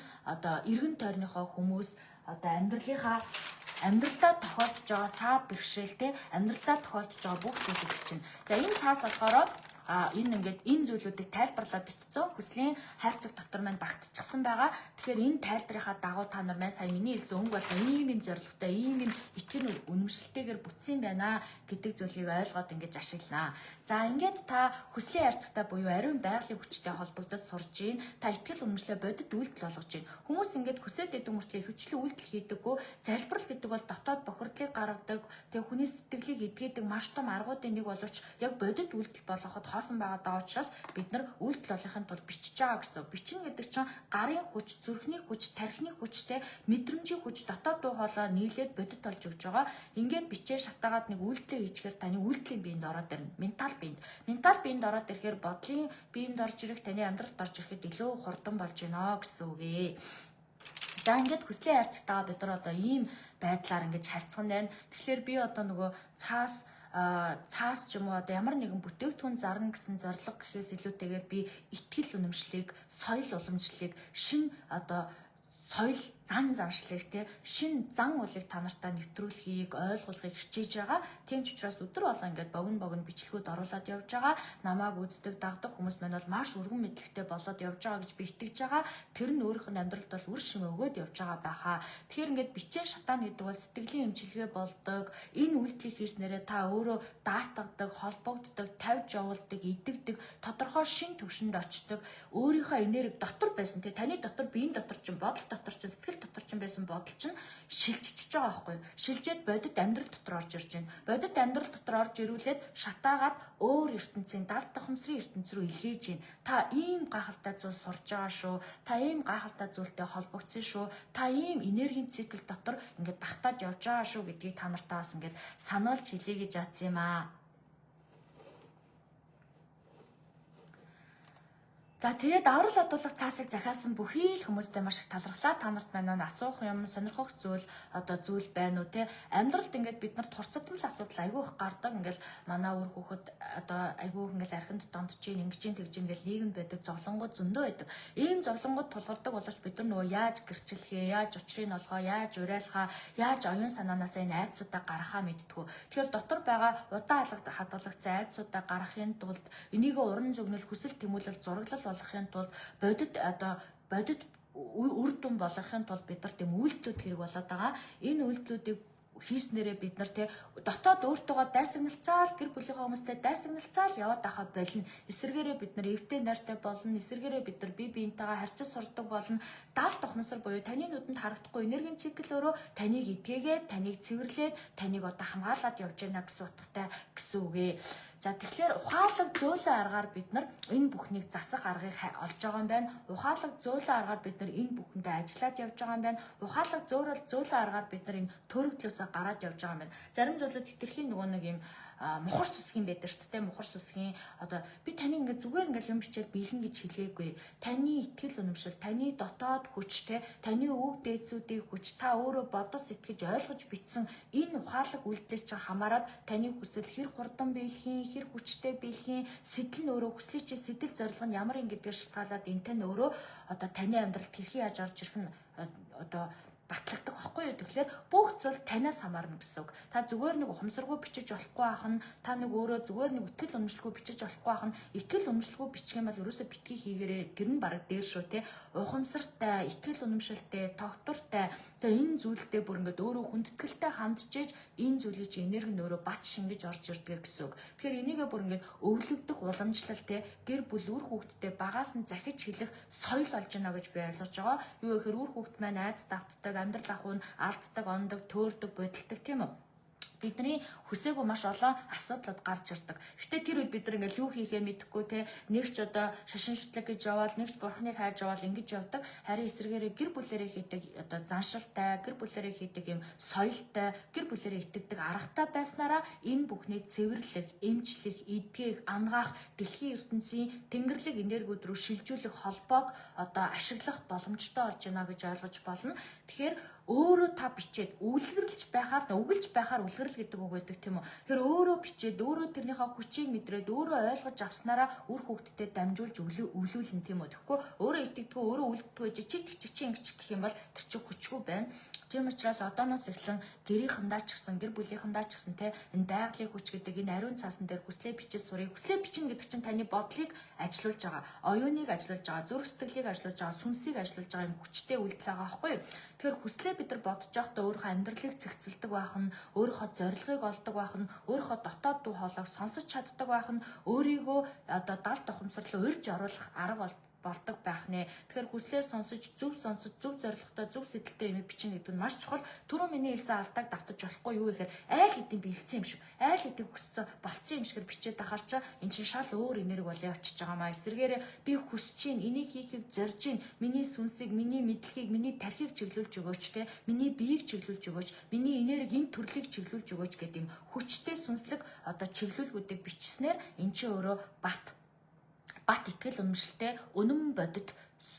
одоо эргэн тойрныхоо хүмүүс одоо амьдралдаа тохиолдож байгаа саад бэрхшээл те амьдралдаа тохиолдож байгаа бүх зүйлийг бичнэ. За энэ цаас болохоор энэ ингээд энэ зүйлүүдийг тайлбарлаад бичсэн. Хүслийн хайрцаг дотор маань багтчихсан байгаа. Тэгэхээр энэ тайлбарынхаа дагуу та нар маань сая миний хэлсэн өнгө болго ийм зорилготой, ийм итгэн үнэмшилтэйгээр бүтсэн байна гэдэг зүйлийг ойлгоод ингэж ашиглана. За ингээд та хүслийн хайрцагтай буюу ариун байгалийн хүчтэй холбогдож сурж гин. Та итгэл үнэмшлээ бодит үйлдэл болгож гин. Хүмүүс ингээд хүсээд идэг мөртлөө хөвчлэн үйлдэл хийдэггүй. Залбирал гэдэг бол дотоод бохирдлыг гаргадаг. Тэгээ хүний сэтгэлийг эдгээдэг маш том аргуудын нэг боловч яг бодит үйлдэл болгоход хоосон байгаа учраас бид нар үйлдэл болохын тулд бичиж байгаа гэсэн. Бичнэ гэдэг чинь гарын хүч, зүрхний хүч, тархины хүчтэй мэдрэмжийн хүч дотоод дуу хоолой нийлээд бодит болж өгж байгаа. Ингээд бичээ шатаагаад нэг үйлдэл хийчихээр таны үйлдэлийн биед ороод ирнэ. Ментал биед ороод ирэхээр бодлын биед орж ирэх таны амьдралд орж ирэхэд илүү хурдан болж гинэ гэсэн үг ээ. За ингээд хүслийн хайрцагтайгаа бид нар одоо ийм байдлаар ингэж харьцсан байна. Тэгэхээр би одоо нөгөө цаас ч юм уу одоо ямар нэгэн бүтээгдэхүүн зарна гэсэн зорилго гэхээс илүүтэйгээр би итгэл үнэмшлийг, соёл уламжлалыг, шин одоо соёл заншлыг те шин зан үйлийг та нартай нэвтрүүлэхийг ойлгуулахыг хичээж байгаа. Тийм ч учраас өдөр болго ингээд богино бичлэгүүд оруулаад явж байгаа. Намааг үздэг, дагдаг хүмүүс маань бол маш өргөн мэдлэгтэй болоод явж байгаа гэж би итгэж байгаа. Тэр нь өөрийнх нь амьдралд бол үр шимээ өгөөд явж байгаа байхаа. Тэгэхээр ингээд бичээ шатаана гэдэг бол сэтгэлийн эмчилгээ болдог. Энэ үйлдэлийг хийснээрээ та өөрөө даатгадаг, холбогддог, тавьж явуулдаг, идэгдэг, тодорхой шин төвшөнд очдог. Өөрийнхөө энерги дотор байсан те таны дотор биеийн дотор чинь бодол дотор чинь сэтгэл дотор чинь байсан бодол чинь шилжчихэж байгаа байхгүй юу? Шилжээд бодит амьдрал дотор орж ирж байна. Бодит амьдрал дотор орж ирүүлээд шатаагаад өөр ертөнцийн далд тохомсрын ертөнц рүү илгээж байна. Та ийм гайхалтай зүйл сурж байгаа шүү. Та ийм гайхалтай зүйлтэй холбогдсон шүү. Та ийм энергийн цикл дотор ингээд багтаад явж байгаа шүү гэдгийг та нартай бас ингээд сануулж хэлье гэж чадсан юм аа. За тэгээд аврал одуулах цаасыг захиасан бүхий л хүмүүстэй маш их талархлаа. Та нарт байна уу асуух юм, сонирхох зүйл байна уу те? Амьдралд ингээд бид нарт хурцтмал асуудал айгүй их гардаг. Ингээл манай үр хүүхэд одоо айгүй ингээл архинд дондж ийн ингэж ийн тэгж ингээл нийгэм байдаг, зовлонгууд зөндөө байдаг. Ийм зовлонгууд тулгардаг боловч бид нар нөгөө яаж гэрчлэхээ, яаж учрыг олгоо, яаж уриалхаа, яаж оюун санаанаас энэ айдсуудаа гаргахаа мэдтгүү. Тэгэхээр дотор байгаа удаан хадгалагдсан айдсуудаа гаргахын тулд энийгээ уран зөгнөл хүсэл тэмүүлэл зураглал болохын тулд бодит үр дүн болохын тулд бид нар тийм үйлдэлүүд хэрэг болоод байгаа. Энэ үйлдэлүүдийг хийснээрээ бид нар те дотоод өөртөөгөө дайсагналцаал гэр бүлийнхээ хүмүүстэй дайсагналцаал яваад байхаа болно. Эсвэргээрээ бид нар эвтэй найртай болно. Эсвэргээрээ бид нар бие биентэйгээ харьцаж сурдаг болно. Дал тохмосор буюу таны нүдэнд харагдахгүй энергийн цикл өөрөө таныг эдгээгээд, таныг цэвэрлээд, таныг одоо хамгаалаад явж байна гэсэн утгатай гэсэн үгээ. За тэгэхээр ухаалаг зөөлөн аргаар бид нар энэ бүхнийг засах аргыг олж байгаа юм байна. Ухаалаг зөөлөн аргаар бид нар энэ бүхэндээ ажиллаад явж байгаа юм байна. Ухаалаг зөөлөн аргаар бид нар энэ төрөгдлөөсөө гараад явж байгаа юм байна. Зарим зүйлүүд хитрхийн нөгөө нэг юм мухар сүсгийн байдаг шүү дээ. Мухар сүсгийн одоо би таны ингээд зүгээр ингээд юм бичээд биелнэ гэж хэлээгүй. Таны итгэл үнэмшил, таны дотоод хүч те, таны өв дээдсүүдийн хүч, та өөрөө бодож сэтгэж ойлгож бичсэн энэ ухаалаг үйлдэлээс чинь хамаарат таны хүсэл хэр хурдан биелхийн, хэр хүчтэй биелхийн, сэтэл нь өөрөө хүслийн чи сэтэл зорилго нь ямар юм гэдгээр шалтгаалаад энэ тань өөрөө одоо таны амьдралд хэрхэн яаж орж ирэх нь одоо батлагддаг байхгүй юу? Тэгэхээр бүх зүйл танаас хамаарна гэсэн үг. Та зүгээр нэг ухамсаргүй бичиж болохгүй ахна, та нэг өөрөө зүгээр нэг итгэл үнэмшлгүй бичиж болохгүй ахна. Итгэл үнэмшлгүй бичих юм бол ерөөсө битгий хийгээрээ тэр нь бараг дээр шүү те. Ухамсартай, итгэл үнэмшилтэй, тогтвортой. Тэгээ энэ зүйлдээ бүр ингээд өөрөө хүндэтгэлтэй хандчихэж энэ зүйлийг чи энерги нь өөрөө бат шингэж орж ирдэг гэсэн үг. Тэгэхээр энийгээ бүр ингээд өвлөгдөх уламжлал те гэр бүл үр хүүхдтэй багаас нь захиж хэлэх соёл болж байна гэж би ойлгож байгаа. Юу гэхээр үр хүүхд маань айц давтдаг амьдрал ахуйн алддаг, ондог, төөрдөг, бодилдаг тийм үү? Бидний хүсээгүй маш олон асуудлууд гарч ирдэг. Гэтэ тэр үед бид нар ингээл юу хийхээ мэдэхгүй те нэг ч одоо шашин шүтлэг гэж яваал, нэг ч бурхныг хайж яваал ингэж явдаг. Харин эсрэгээрээ гэр бүлэрээ хийдэг одоо заншилтай, гэр бүлэрээ хийдэг юм соёлтой, гэр бүлэрээ итгэдэг аргатай байснараа энэ бүхнийг цэвэрлэх, эмчлэх, эдгэх, ангаах, дэлхийн ертөнцийн тэнгэрлэг энергиуд рүү шилжүүлэх холбоог одоо ашиглах боломжтой болж байна гэж ойлгож болно. Тэгэхээр өөрөө та бичээд үлгэрлж байхаар үгэлж байхаар үлгэрл гэдэг үг байдаг тийм үү. Тэгэхээр өөрөө бичээд өөрөө тэрнийхээ хүчийг мэдрээд өөрөө ойлгож авснараа үр хөвгтдээ дамжуулж өвлүүлнэ тийм үү. Тэгэхгүй өөрөө итгэдэггүй өөрөө үлддэггүй чи ингэж гэх юм бол тэр чинь хүчгүй байна. Тийм учраас одооноос эхлэн гэрийнхандаа ч гэсэн гэр бүлийнхандаа ч гэсэн те энэ байгалийн хүч гэдэг энэ ариун цаасан дээр хүслээ бичиж сурыг. Хүслээ бичин гэдэг чинь таны бодлыг ажилуулж байгаа, оюуныг ажилуулж байгаа, зүрх сэтгэлийг ажилуулж байгаа, сүнсийг ажилуулж байгаа юм хүчтэй үйлдэл байгаа байхгүй юу? Тэгэхээр хүслээ бид нар бодож байхдаа өөрийнхөө амьдралыг цэгцэлдэг байх нь, өөрийнхөө зорилгыг олдог байх нь, өөрийнхөө дотоод дуу хоолойг сонсож чаддаг байх нь, өөрийгөө одоо далд ухамсарлан урьж оруулах арга болдог байх нэ. Тэгэхээр хүслээ сонсож зөв зорилготой зөв сэтгэлтэй юм бичнэ гэдэг нь маш чухал. Түрүү миний хэлсэн алдааг давтаж болохгүй юу гэхээр айл хэдийн бэлдсэн юм шиг, айл хэдийн хүссэн болцсон юм шигээр бичээд ахаар чаа эн чинь шал өөр энерги болоо очиж байгаа маа. Эсвэргээр би хүсэж чинь энийг хийхийг зорж чинь миний сүнсийг, миний мэдлэгийг, миний тархийг чиглүүлж өгөөч те. Миний биеийг чиглүүлж өгөөч, миний энерги энэ төрлийг чиглүүлж өгөөч гэдэг юм хүчтэй сүнслэг одоо чиглүүлгүүдийг бичснээр эн чинь өөрөө бат итгэл үнэмшилтэй үнэн бодит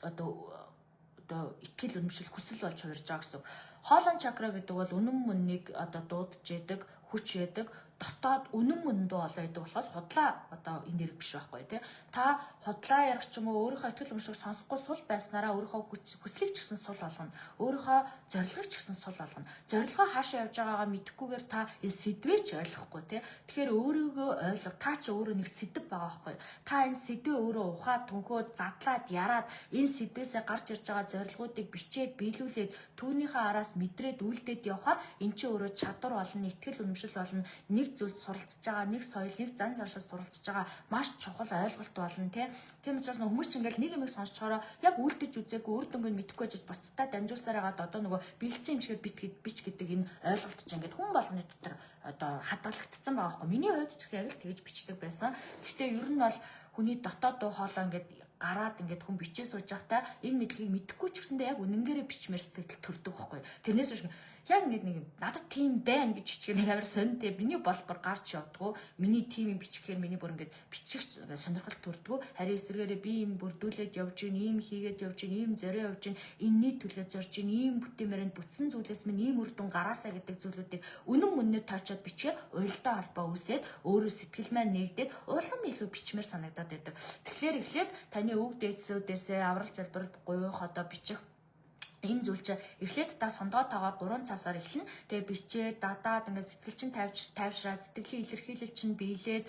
одоо итгэл үнэмшил хүсэл болж хувирж байгаа гэсэн. Хоолон чакра гэдэг бол үнэн мөннийг одоо дуудаж яадаг, хүч яадаг, дотоод үнэн мөндөө олоо гэдэг болохоос худлаа одоо энерги биш байхгүй тий. Та худлаа ярих ч юм уу өөрийнхөө итгэл үнэмшиг сонсохгүй сул байснараа өөрийнхөө хүслийг ч гэсэн сул болгоно. Өөрийнхөө зорилгыг ч гэсэн сул болгоно. Зорилгоо хаашаа явж байгаагаа мэдэхгүйгээр та энэ сэдвээ ч ойлгохгүй тий. Тэгэхээр өөрийгөө ойлго. Та ч өөрөө нэг сэдв байгаа байхгүй. Та энэ сэдвээ өөрөө ухаад түнхөөд задлаад яраад энэ сэдвээсээ гарч ирж байгаа зорилгоодыг бичээд биелүүлээд түүнийхээ араас мэдрээд үлдээд явхаар эн чинь өөрөө чадвар болно, итгэл үнэмшил болно. Нэг зүйл суралцж байгаа, нэг соёл, нэг зан заншил суралцж байгаа маш чухал ойлголт болно тийм учраас хүмүүс чинь ингээл нэг юм сонсчоороо яг үлдэж үзээгүй үр дүнг нь мэдэхгүй гэж буцтаа дамжуулсаар хагаад одоо нөгөө бэлдсэн юм шигээр бич гэдэг энэ ойлголт чинь ингээд хүн болгоны дотор одоо хадгалагдсан байгаа байхгүй. Миний хувьд ч гэсэн яг л тэгж бичдэг байсан. Гэхдээ ер нь бол хүний дотоод дуу хоолой ингээд гараад ингээд хүн бичээ сууж байхдаа энэ мэдлэгийг мэдэхгүй ч гэсэндээ яг үнэнгээрээ бичмээр сэтгэл төрдөг байхгүй. Тэрнээс биш яг ингээд нэг юм надад тийм байна гэж бичгээр нэг амар сониртэй. Миний бол бүр гарч явдггүй. Миний тийм юм бичихээр миний бүр ингээд бичих сонирхол төрдгөө. Харин эсвэргээрээ би юм бүрдүүлээд явж гин, ийм хийгээд явж гин, ийм зорио явж гин, энэний төлөө зорж гин, ийм бүтээмээрээ бүтсэн зүйлээс минь ийм үр дүн гараасаа гэдэг зүйлүүдийг үнэн мөнөд тоочоод бичгээр уялдаа холбоо үүсээд өөрөө сэтгэл маань нэгдээд улам илүү бичмээр санагдаад байдаг. Тэгэхээр эхлээд таны үг дээдсүүдээсээ аврал залбирал гуйх одоо бичих энэ зүйл чинь эхлээд та сондоотойгоор 3 цаасаар эхэлнэ. Тэгээ бичээд дадаад ингээд сэтгэл чинь тайвшраад сэтгэлийн илэрхийлэл чинь биелээд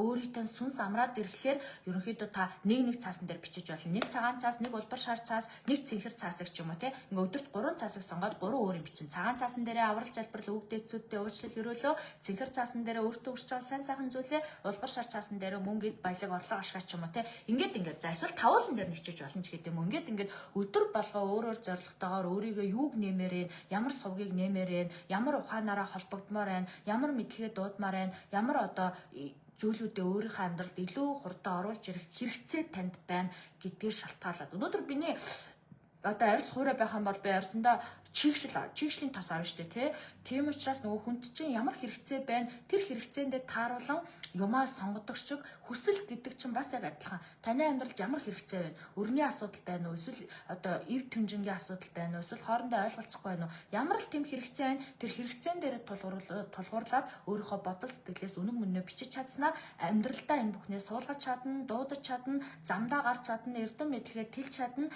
өөрийнхөө сүнс амраад ирэхлээр ерөнхийдөө та нэг цаасан дээр бичиж болно. Нэг цагаан цаас, нэг улбар шар цаас, нэг цэнхэр цаасыг ч юм уу те. Ингээд өдөрт 3 цаасыг сонгоод 3 өөр юм бичин. Цагаан цаасан дээрээ аврал залбирал үг дээдсүүдтэй уучлал өрөөлөө, цэнхэр цаасан дээрээ өөртөө хүрч байгаа сайн сайхан зүйлээ, улбар шар цаасан дээрээ мөнгөд баялаг орлого ашгаа ч юм уу те. Ингээд за эсвэл тавуулан дээр бичиж болно ч гэдэг юм. Ингээд өдөр болгоо өөрөөр зорилготойгоор өөрийгөө юуг нэмэрэн, ямар сувгийг нэмэрэн, ямар ухаанаараа холбогдмоор байна, ямар мэдлэгээ дуудмаар байна, ямар одоо зүйлүүдээ өөрийнхөө амьдралд илүү хурдан оруулж ирэх хэрэгцээ танд байна гэдгээр шалтгаалаад. Өнөөдөр биний одоо арьс хуурай байх юм бол би арьсандаа чигшлийн тас авна штэ тий. Тийм учраас нөгөө хүнд чинь ямар хэрэгцээ байна тэр хэрэгцээндээ тааруулан юмаа сонгодог шиг хүсэл гэдэг чинь бас яг адилхан. Таны амьдралд ямар хэрэгцээ байна? Өрний асуудал байна уу? Эсвэл одоо эв түнжингийн асуудал байна уу? Эсвэл хоорондоо ойлголцохгүй байна уу? Ямар л тийм хэрэгцээ байна? Тэр хэрэгцээн дээр тулгуурлаад өөрийнхөө бодол сэтгэлээс үнэн мөнөө бичиж чадсанаар амьдралдаа энэ бүхнээ суулгаж чадна, дуудаж чадна, замдаа гарч чадна, эрдэм мэдлэгээ тэлж чадна.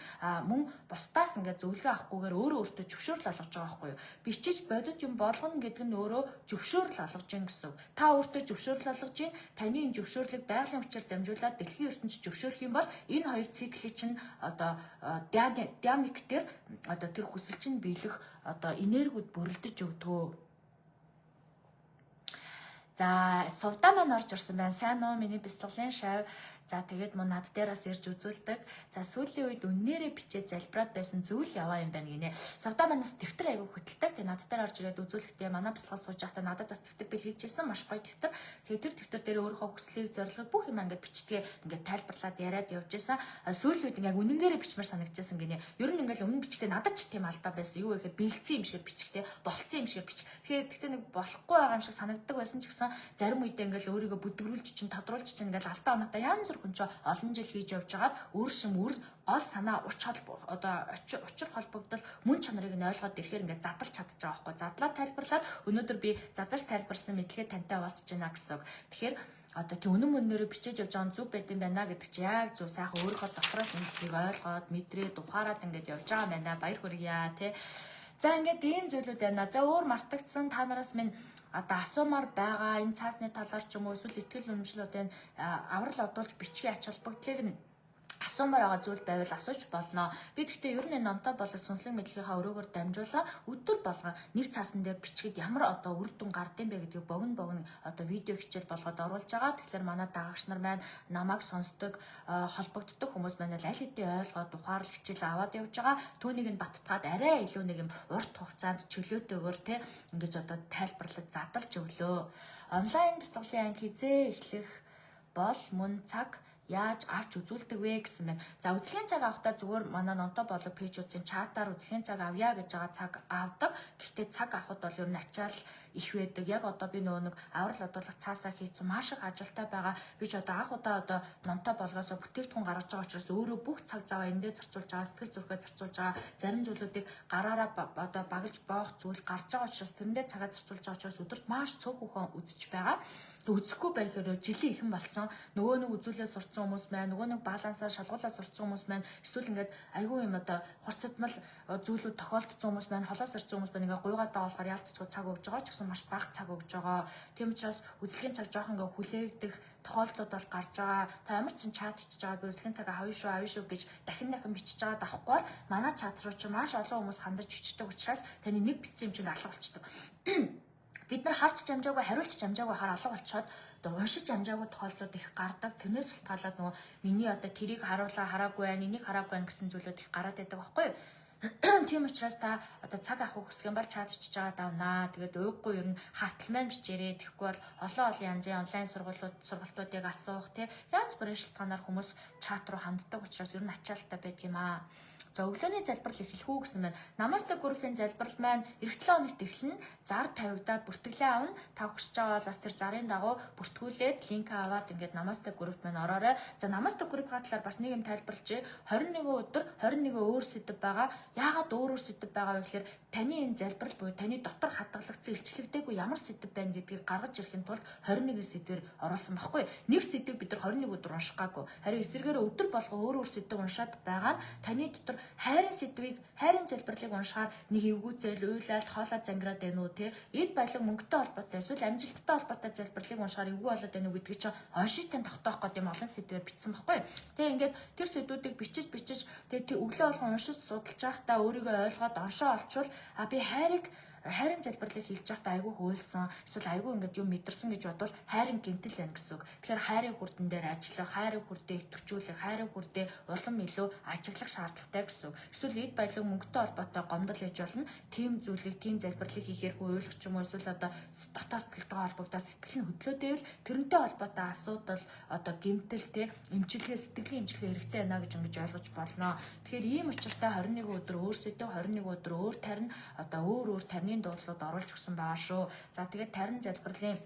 Мөн бусдаас ингээд зөвлөгөө авахгүйгээр өөрөө өөртөө зөвшөөрөл олгож байгаа байхгүй юу? Бичиж бодит юм болгоно гэдэг нь өөрөө зөвшөөрөл олгож гин гэсэн. Та өөртөө зөвшөөрөл олгож гин, таны энэ зөвшөөрлийг байгалийн хүчээр дамжуулаад дэлхийн ертөнцид зөвшөөрөх юм бол энэ хоёр циклийн чинь одоо динамик дээр одоо тэр хүсэл чинь биелэх одоо энергиуд бүрэлдэж өгдгөө. За, сувдаа маань орж ирсэн байна. Сайн уу? Миний бяцлаглалын шав. За тэгээд мөн над дээр бас ирж үзүүлдэг. За сүүлийн үед үннээрээ бичээд залбираад байсан зүйл яваа юм байна гинэ. Сувдаа манаас дэвтэр аягүй хөтэлдэг. Тэгээд над дээр орж ирээд үзүүлэхдээ манай бяцлал сууж байхдаа надад бас дэвтэр бэлгэлжсэн маш гоё дэвтэр. Тэгээд тэр дэвтэр дээр өөрийнхөө хүслийг зорилгыг бүх юм ингээд бичдгээ ингээд тайлбарлаад яриад явж байсан. Сүүлийн үед яг үнэнээрээ бичмээр санагдчихсан гинэ. Ер нь ингээд өмнө бичгтээ надад ч тийм алдаа байсан. Юу гэхээр бэлдсэн юм шиг бичгтээ болцсон юм шиг бичих. Тэгэхээр тэгтээ нэг болохгүй байгаа юм шиг санагддаг байсан ч гэсэн зарим үедээ ингээд өөрийгөө бүдгэрүүлж чинь тодруулж чинь ингээд алдаа оноотой янз өнөөдөр хүн чинь олон жил хийж явж байгаад өөр шим гол санаа учир холбогдол мөн чанарыг нь ойлгоод ирэхээр ингээд задлж чадчих байгаа байхгүй. Задлаа тайлбарлаад өнөөдөр би задлаж тайлбарсан мэдлэгээ тантай хуваалцаж байна гэсэн. Тэгэхээр одоо тийм үнэн мөнөөрөө бичиж явж байгаа зүг байд юм байна гэдэг чи яг зөв сайхан өөрийнхөө дотроос мэдлэгийг ойлгоод мэдрээд ухаарад ингээд явж байгаа байна. Баяр хүргье тий. За ингээд ийм зүйлүүд байна. За өөр мартагдсан та нараас минь одоо асуумаар байгаа энэ цаасны талаар ч юм уу эсвэл ихтгэл үнэмшлүүдийн аврал одуулж бичгийн ач холбогдлыг нь асуумаар байгаа зүйл байвал асууж болно. Би гэхдээ ер нь номтой болоод сүнслэг мэдлэгийнхаа өрөөгөөр дамжуулаа өдөр болгон нэг цаасан дээр бичгээд ямар одоо үр дүн гардыг бэ гэдгийг богино одоо видео хичээл болгоод оруулж байгаа. Тэгэхээр манай дагагч нар маань намайг сонсдог холбогддог хүмүүс маань аль хэдийн ойлгоод ухаарл хичээл аваад явж байгаа. Түүнийг нь баттгаад арай илүү нэг юм урт хугацаанд чөлөөтэйгээр те ингэж одоо тайлбарлаж задлж өглөө. Онлайн бяцлаглалын анги хизээ эхлэх бол мөн цаг яаж авч үзүүлдэг вэ гэсэн байна. За үзлэгийн цаг авахдаа зүгээр манай номтой болог пэйжүүдийн чатаар үзлэгийн цаг авъя гэж байгаа цаг авдаг. Гэхдээ цаг авахд бол ер нь ачаал их байдаг. Яг одоо би нөгөө нэг аврал одуулах цаасаа хийсэн маш их ажилтай байгаа. Би ч одоо анх удаа одоо номтой болгосоо бүтээгдэхүүн гаргаж байгаа учраас өөрөө бүх цаг заваа эндээ зарцуулж байгаа, сэтгэл зүрхээ зарцуулж байгаа. Зарим зүйлүүдийг гараараа одоо багаж боох зүйл гарч байгаа учраас тэрэндээ цагаа зарцуулж байгаа учраас өдөрт маш цөөхөн үзэж байгаа. Үзэхгүй байхаар жилийн ихэн болцсон. Нөгөө нэг үзүүлээ сурцсан хүмүүс байна. Нөгөө нэг балансаар шалгуулаа сурцсан хүмүүс байна. Эсвэл ингээд айгүй юм одоо хурцдмал зүйлүүд тохиолдсон хүмүүс байна. Холоос ирсэн хүмүүс байна. Ингээд гуйгаадаа болохоор яалтчгүй цаг өгж байгаа ч гэсэн маш бага цаг өгж байгаа. Тийм учраас үзлэгийн цаг жоох ингээд хүлээгдэх тохиолдлууд бол гарч байгаа. Та ямар ч чат бичиж байгааг үзлэгийн цагаа авъя шүү гэж дахин бичиж байгаа даахгүй бол манай чат руу ч маш олон хүмүүс хандаж бичдэг учраас таны нэг бичсэн юм чинь алга болчдөг. Бид нар харч амжаагүй, хариулж амжаагүй хар алга болчиход уншиж амжаагүй тохиолдлууд их гардаг. Тэрнээс шалтгаалаад нөгөө миний одоо тэрийг хараагүй байна, энийг хараагүй байна гэсэн зүйлүүд их гараад байдаг байхгүй юу? Тийм учраас та одоо цаг авах хүсэх юм бол чат бичиж байгаа давнаа. Тэгээд уйггүй ер нь харталмайн бичээрэй. Тэгэхгүй бол олон янзын онлайн сургалтуудыг асуух тий янз бүрийн шалтгаанаар хүмүүс чат руу ханддаг учраас ер нь ачаалттай байдаг юм аа. За өглөөний залбирал эхлэх үү гэсэн байна. Намастэ гурвын залбирал маань эх 7 хоногт эхэлнэ. Зар тавигдаад бүртгэлээ авна. Та хүсэж байгаа бол бас тэр зарын дагуу бүртгүүлээд линк аваад ингээд намастэ гурвт маань ороорой. За намастэ гурвын талаар бас нэг юм тайлбарлаж 21 өдөр 21 өөр сэдв байгаа. Яагаад өөр сэдв байгаа вэ гэхээр таны энэ залбирал буюу таны дотор хадгалагдсан илчлэгдээгүй ямар сэдв байна гэдгийг гаргаж ирэхин тулд 21 сэдвээр оруулсан байхгүй. Нэг сэдвийг бид нар 21 өдөр уншихгаагүй. Харин эсвэргээр өдөр болго өөр сэдв уншаад байгаа нь таны дотор хайрын сэдвийг хайрын залбирлыг уншихаар нэг эвгүүцэл уйлалт хоолой зангираад байна уу те эд баялаг мөнгөтэй холбоотой эсвэл амжилттай холбоотой залбирлыг уншихаар эвгүй болоод байна уу гэдгийг чи оншитын тогтоох гэдэг юм олон сэдвээр бичсэн баггүй. Тэгээ ингээд тэр сэдвүүдийг бичиж тэгээ өглөө болгон уншиж судалж байхдаа өөрийгөө ойлгоод оншоо олчвол би хайрын залбирлыг хийж байхдаа айгүй хөөлсөн эсвэл айгүй ингээд юм мэдэрсэн гэж бодвол хайрын гэмтэл байна гэсэн үг. Тэгэхээр хайрын хүрдэн дээр ажиллах, хайрын хүрдээ идэвхжүүлэх, хайрын хүрдээ улам илүү ажиглах шаардлагатай гэсэн үг. Эсвэл эд баялаг мөнгөтэй холбоотой гомдол хийж болно. Тийм зүйлийг, тийм залбирлыг хийхээр ойлгох ч юм уу эсвэл одоо дотоод сэтгэлтэйгээ холбогдоод сэтгэл нь хөдлөөдөөвэл тэрнтэй холбоотой асуудал одоо гэмтэл те сэтгэлийн эмчилгээ хэрэгтэй байна гэж ингэж ойлгож болно. Тэгэхээр ийм учиртай 21 өдөр өөр сэдв 21 өдөр өөр тарин одоо өөр тарины дуудлууд оруулж өгсөн байгаа шүү. За тэгээд тарин залбирлын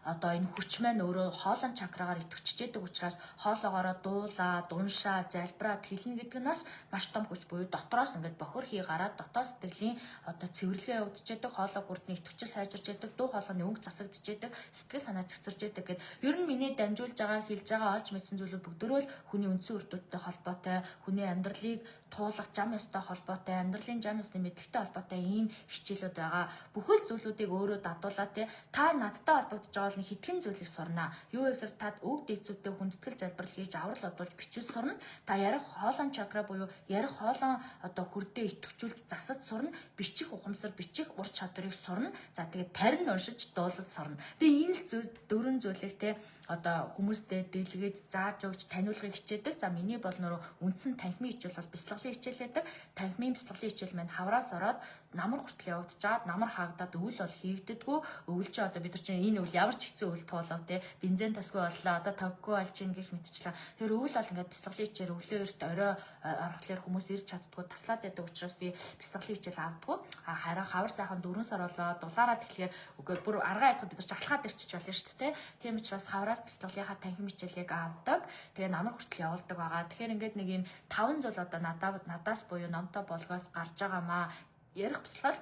одоо энэ хүч маань өөрөө хоолон чакрагаар идэвхжижээдэг учраас хоолоогоороо дуулаад, уншаад, залбираад хэлнэ гэдэг нь бас маш том хүч буюу дотроос ингээд бохор хий гараад дотоод сэтгэлийн одоо цэвэрлэгээ явагдчихэдэг, хоолой хүрдний идэвхжил сайжирч яадаг, дуу хоолойны өнгө засагдчихэдэг, сэтгэл санаа цэгцэрж яадаг гэд ер нь миний дамжуулж байгаа, хэлж байгаа олж мэдсэн зүйлүүд бүгдөө л хүний үндсэн үр дүнтэй холбоотой, хүний амьдралыг туулах зам ёстой холбоотой, амьдралын зам ёсны мэдлэгтэй холбоотой ийм хичээлүүд байгаа. Бүхэл зүйлүүдийг өөрөө дадуулаад та надтай холбогдож байгаа бол хитгэн зүйлийг сурнаа. Юу гэхээр та өг дээдсүүдтэй хүндэтгэл залбирал хийж аврал одуулж бичиж сурна. Та ярих хоолон чакра буюу ярих хоолон одоо хүрдээ идэвхжүүлж засаж сурна. Бичих ухамсар, бичих ур чадварыг сурна. За тэгээд тарин уншиж дуулаж сурна. Би энэ дөрвөн зүйлийг одоо хүмүүстэй дэлгээж зааж өгч таниулахыг хичээдэг. За миний бол нөрөө үндсэн танхимын хичээл бол бяцлаглалын хичээл байдаг. Танхимын бяцлаглалын хичээл маань хавраас ороод намар хүртэл явагдчихад намар хаагдаад өвөл бол хийгддэггүй. Өвөл чи одоо бид нар чинь энэ өвөл ямар ч хэцүү өвөл туулав бензин тасгүй боллоо. Одоо тоггүй болж ин гэх мэтчлээ. Тэр өвөл бол ингээд бяцлаглалын хичээл өглөө эрт орой орохлоор хүмүүс ирж чаддгүй таслаад байдаг учраас би бяцлаглалын хичээл авдаггүй. Харин хавар сайхан 4 сар болоо дулаараа тэгэхээр үгүй бүр аргаа ятгад бид нар ч алхаад ирчих болно шүү дээ. Тийм учраас хавраас удаас бяцлаглынхаа танхим хичээлийг авдаг. Тэгээ намар хүртэл явуулдаг байгаа. Тэгэхээр ингээд нэг юм 5 зүйл одоо надаас буюу номтой болгоос гарч байгаамаа. Ярих бяцлал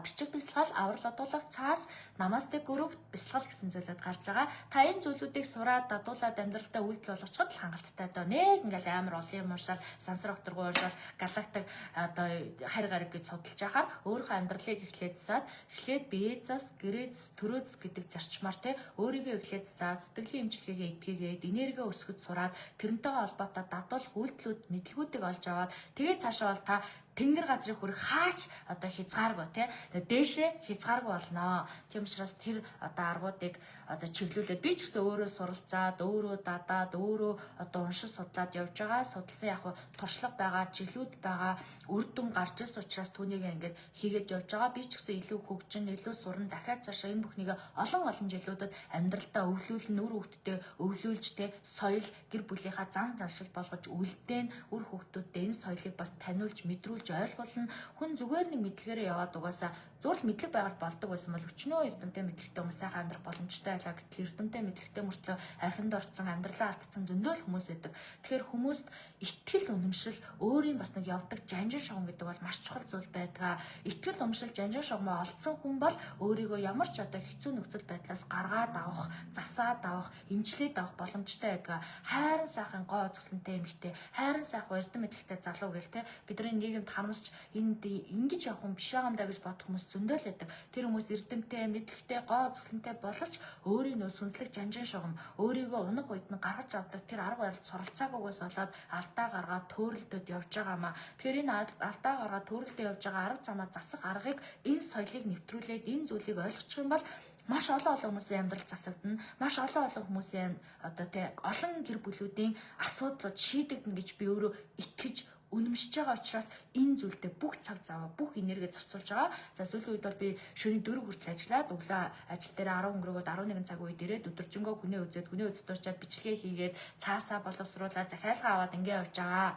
бичиг бяцлал, аврал одуулах, цаас, намастэй групп бяцлал гэсэн зүйлүүд гарч байгаа. Та энэ зүйлүүдийг сураад дадуулаад амьдралдаа үйлдэл болгочиход л хангалттай доо. Нэг ингээл амар олон юм уушаал, сансар окторгоо уушаал, галактик одоо харь гариг гэж судалж байхаар өөрийнхөө амьдралыг эхлээд биезас, грэз, төрөөс гэдэг зарчмаар те өөрийгөө эхлээд сэтгэлийн эмчилгээгээ итгээгээд энерги өсгөж сураад тэрнтэйгээ холбоотой дадуулах үйлдэлүүд, мэдлгүүдийг олж аваад тэгээд цаашаа бол та тэнгэр газрыг хүрэх хаач одоо хязгааргүй тий. Тэгээ дээшээ хязгааргүй болно. Тийм учраас тэр одоо аргуудыг одоо чиглүүлээд би ч гэсэн өөрөө суралцаад, өөрөө дадаад, өөрөө одоо уншиж судлаад явж байгаа. Судалсан яг туршлага байгаа, жилүүд байгаа, үр дүн гарч ирсэн учраас түүнийг ингээд хийгээд явж байгаа. Би ч гэсэн илүү хөгжин, илүү сурна, дахиад цаашаа энэ бүхнийг олон жилүүдэд амьдралдаа өвлүүлэн, үр хөвгтдээ өвлүүлж тий соёл гэр бүлийнхаа зан заншил болгож үлдээн үр хөвгтүүдэд энэ соёлыг бас таниулж, мэдрүүлж ойлгуулна. Хүн зүгээр нэг мэдлэгээрээ яваад угаасаа зүгээр л мэдлэг байгаад болдог байсан бол өчнөө эрдэмтэй мэдлэгтэй хүмүүс сайхан амьдрах боломжтой байлаа. Гэтэл эрдэмтэй мэдлэгтэй мөртлөө архинд орцсон, амьдралаа алдсан зөндөл хүмүүс байдаг. Тэгэхээр хүмүүст итгэл үнэмшил, өөрийн бас нэг явдаг жанжин шугам гэдэг бол маш чухал зүйл байдаг. Итгэл үнэмшил, жанжин шугамаа олдсон хүн бол өөрийгөө ямар ч одоо хэцүү нөхцөл байдлаас гаргаад авах, засаад авах, эмчлээд авах боломжтой байдаг. Хайрын сайхан гоо үзэсгэлэнтэй эмэгтэй, хайрын сайхан эрдэм мэдлэгтэй залуу гэл те бидний нийгэмд харамсч энд ингэж явах юм биш юм даа гэж бодох хүмүүс зөндөл байдаг. Тэр хүмүүс эрдэмтэй, мэдлэгтэй, гоо үзэсгэлэнтэй боловч өөрийн нөө сүнслэг жанжин шугам, өөрийгөө унаг үед нь гаргаж авдаг тэр арга барил суралцаагүйгээс болоод алдаа гаргаад төөрөлдөд явж байгаамаа. Тэгэхээр энэ алдаа гаргаад төөрөлдөд явж байгаа арга замаа засах аргыг энэ соёлыг нэвтрүүлээд энэ зүйлийг ойлгочих юм бол маш олон хүмүүсийн амьдрал засагдана. Маш олон хүмүүсийн одоо тэг олон гэр бүлүүдийн асуудлууд шийдэгдэнэ гэж би өөрөө итгэж үнэмшиж байгаа учраас энэ зүйлдээ бүх цаг зав, бүх энерги зарцуулж байгаа. За сүүлийн үед бол би шөнийн 4 хүртэл ажиллаад өглөө ажил дээр 10 өнгөрөөд 11 цаг үед ирээд өдөржингөө хүнээ үзээд дуусчаад бичлэгээ хийгээд цаасаа боловсруулаад захиалга аваад ингэ явж байгаа.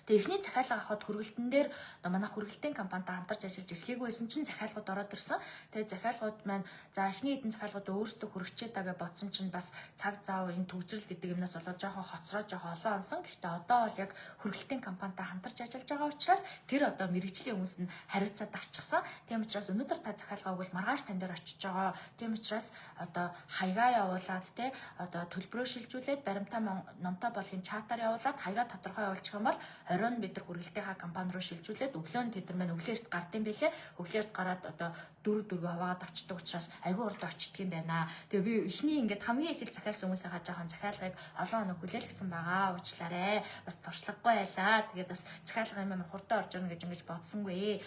Тэгээ эхний захиалга авахд хүргэлтэн дээр манай хүргэлтийн компанитай хамтарч ажиллаж эхлэегүй байсан чинь захиалгууд ороод ирсэн. Тэгээ захиалгууд маань за эхний хэдэн захиалгууд өөрсдөө хүрэгчээ тагаа бодсон чинь бас цаг зав энэ төвчрэл гэдэг юмнаас болоод жоохон хоцроо жоохон олон онсон. Гэхдээ одоо бол яг хүргэлтийн компанитай хамтарч ажиллаж байгаа учраас тэр одоо мэрэгжлийн хүмүүс нь хариуцаад авчихсан. Тийм учраас өнөөдөр та захиалгааг бол маргааш тань дээр очиж байгаа. Тийм учраас одоо хаягаа явуулаад те одоо төлбөрөө шилжүүлээд баримтаа номтой болгохын чатаар явуулаад хаягаа тодорхой явуулчих юм бол оройн бид нар хүргэлтийнхаа компани руу шилжүүлээд өглөө нь тэд нар маань өглөөрт гардыг бэлээ. Өглөөрт гараад одоо дөрөв хаваагаад авчдаг учраас айгүй урд очдөг юм байна. Тэгээ би эхний ингээд хамгийн их захиалсан хүмүүсийнхаа жоохон захиалгыг олон хоног хүлээлгэсэн байгаа. Уучлаарай. Бас туршлагагүй байлаа. Тэгээд бас захиалга юм амар хурдан орж ирнэ гэж ингэж бодсонгүй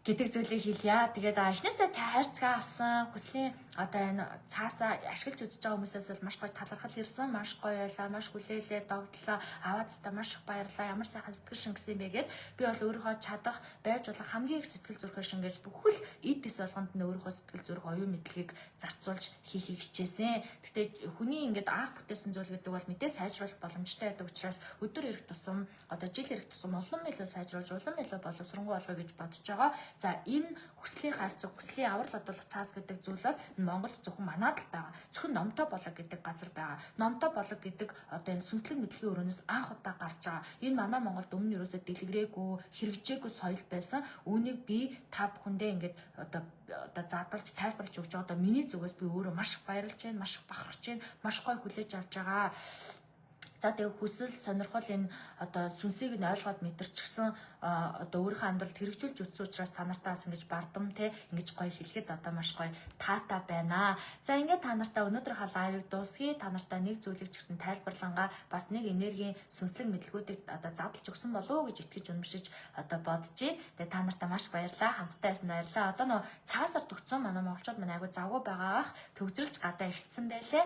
гэдэг зүйлийг хэлье. Тэгээд эхнээсээ хайрцаг авсан хүслийн одоо энэ цаасаа ашиглаж үзэж байгаа хүмүүсээс бол маш гоё талархал ирсэн, маш гоё байлаа, маш хүлээлээ, догтлоо, аваад та маш их баярлаа. Ямар сайхан сэтгэл шингэсэн бэ гэд би бол өөрийнхөө чадах, байж болох хамгийн их сэтгэл зүрхээ шингээж бүхэл эд бис болгонд нь өөрийнхөө сэтгэл зүрх оюун мэдлэгийг зарцуулж хийхийг хичээсэн. Гэхдээ хүний ингээд анх бүтээсэн зүйл гэдэг бол мэдээ сайжруулах боломжтой байдаг учраас өдөр ирэх тусам одоо жил ирэх тусам улам илүү сайжруулж, улам илүү боловсронгуй болгоё гэж бодож байгаа. За энэ хүслийн хайрцаг, хүслийн аврал одуулах цаас гэдэг зүйл бол Монголд зөвхөн манад л байгаа. Зөвхөн номтой болог гэдэг газар байгаа. Номтой болог гэдэг одоо энэ сүнслэг мэдлэгийн өрөөнөөс анх удаа гарч байгаа. Энэ манай Монголд өмнө ерөөсөө дэлгэрээгүй, хэрэгжээгүй соёл байсан. Үүнийг би та бүхэндээ ингээд одоо задлж тайлбарлаж өгч байгаа. Одоо миний зүгээс би өөрөө маш их баярлж байна, маш их бахархаж байна, маш гоё хүлээж авч байгаа. За тэгээ хүсэл, сонирхол энэ одоо сүнсийг нь ойлгоод мэдэрчихсэн одоо өөрийнхөө амьдралд хэрэгжүүлж үзсэн учраас та нартаа бас ингэж бардам те ингэж гоё хэлэхэд одоо маш гоё таатай байна. За ингээд та нартаа өнөөдрийнхөө лайвыг дуусгая. Та нартаа нэг зүйлийг ч гэсэн тайлбарлангаа бас нэг энергийн сүнслэг мэдлгүүдийг одоо задлж өгсөн болов уу гэж итгэж үнэмшиж одоо боджээ. Тэгээ та нартаа маш баярлалаа. Хамтдаа байсан баярлалаа. Одоо нөө цаасаар төгцсөн манай монголчууд манай айгу завгүй байгаа ах төгжрэлж гадаа ихсэн байлээ.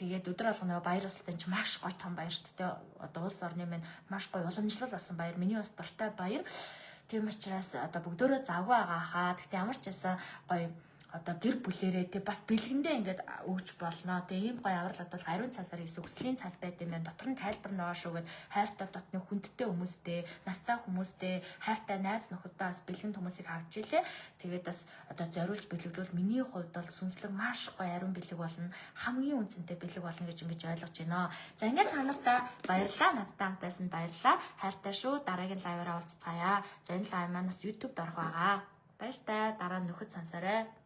Тэгээд өдөр болгоно баяр ёслолтой ч маш гоё том баяр шүү дээ. Одоо улс орны минь маш гоё уламжлал болсон баяр. Миний бас дуртай баяр. Тийм учраас одоо бүгдөө завгүй байгаа хаа. Гэхдээ ямар ч байсан гоё одоо гэр бүлэрээ тий бас бэлгэндээ ингээд өгч болно. Тэгээ ийм гоё аврал бол ариун цасаар хийсэн өслийн цас байд юм байна. Дотор нь тайлбар байгаа шүүгээд хайртай дотны хүндтэй хүмүүстэй, настай хүмүүстэй, хайртай найз нөхөдөө бас бэлгэнд хүмүүсийг авч илээ. Тэгээд бас одоо зориулж бэлэгдвэл миний хувьд бол сүнслэг маш гоё ариун бэлэг болно. Хамгийн үнцэнтэй бэлэг болно гэж ингэж ойлгож байна. За ингээд та нартай баярлалаа. Надтай хамт байсан баярлалаа. Хайртай шүү. Дараагийн лайваараа уулзцаая. За энэ лайв манаас YouTube-д орох байгаа. Баяртай. Дараа нь нөхөд сонсоорой.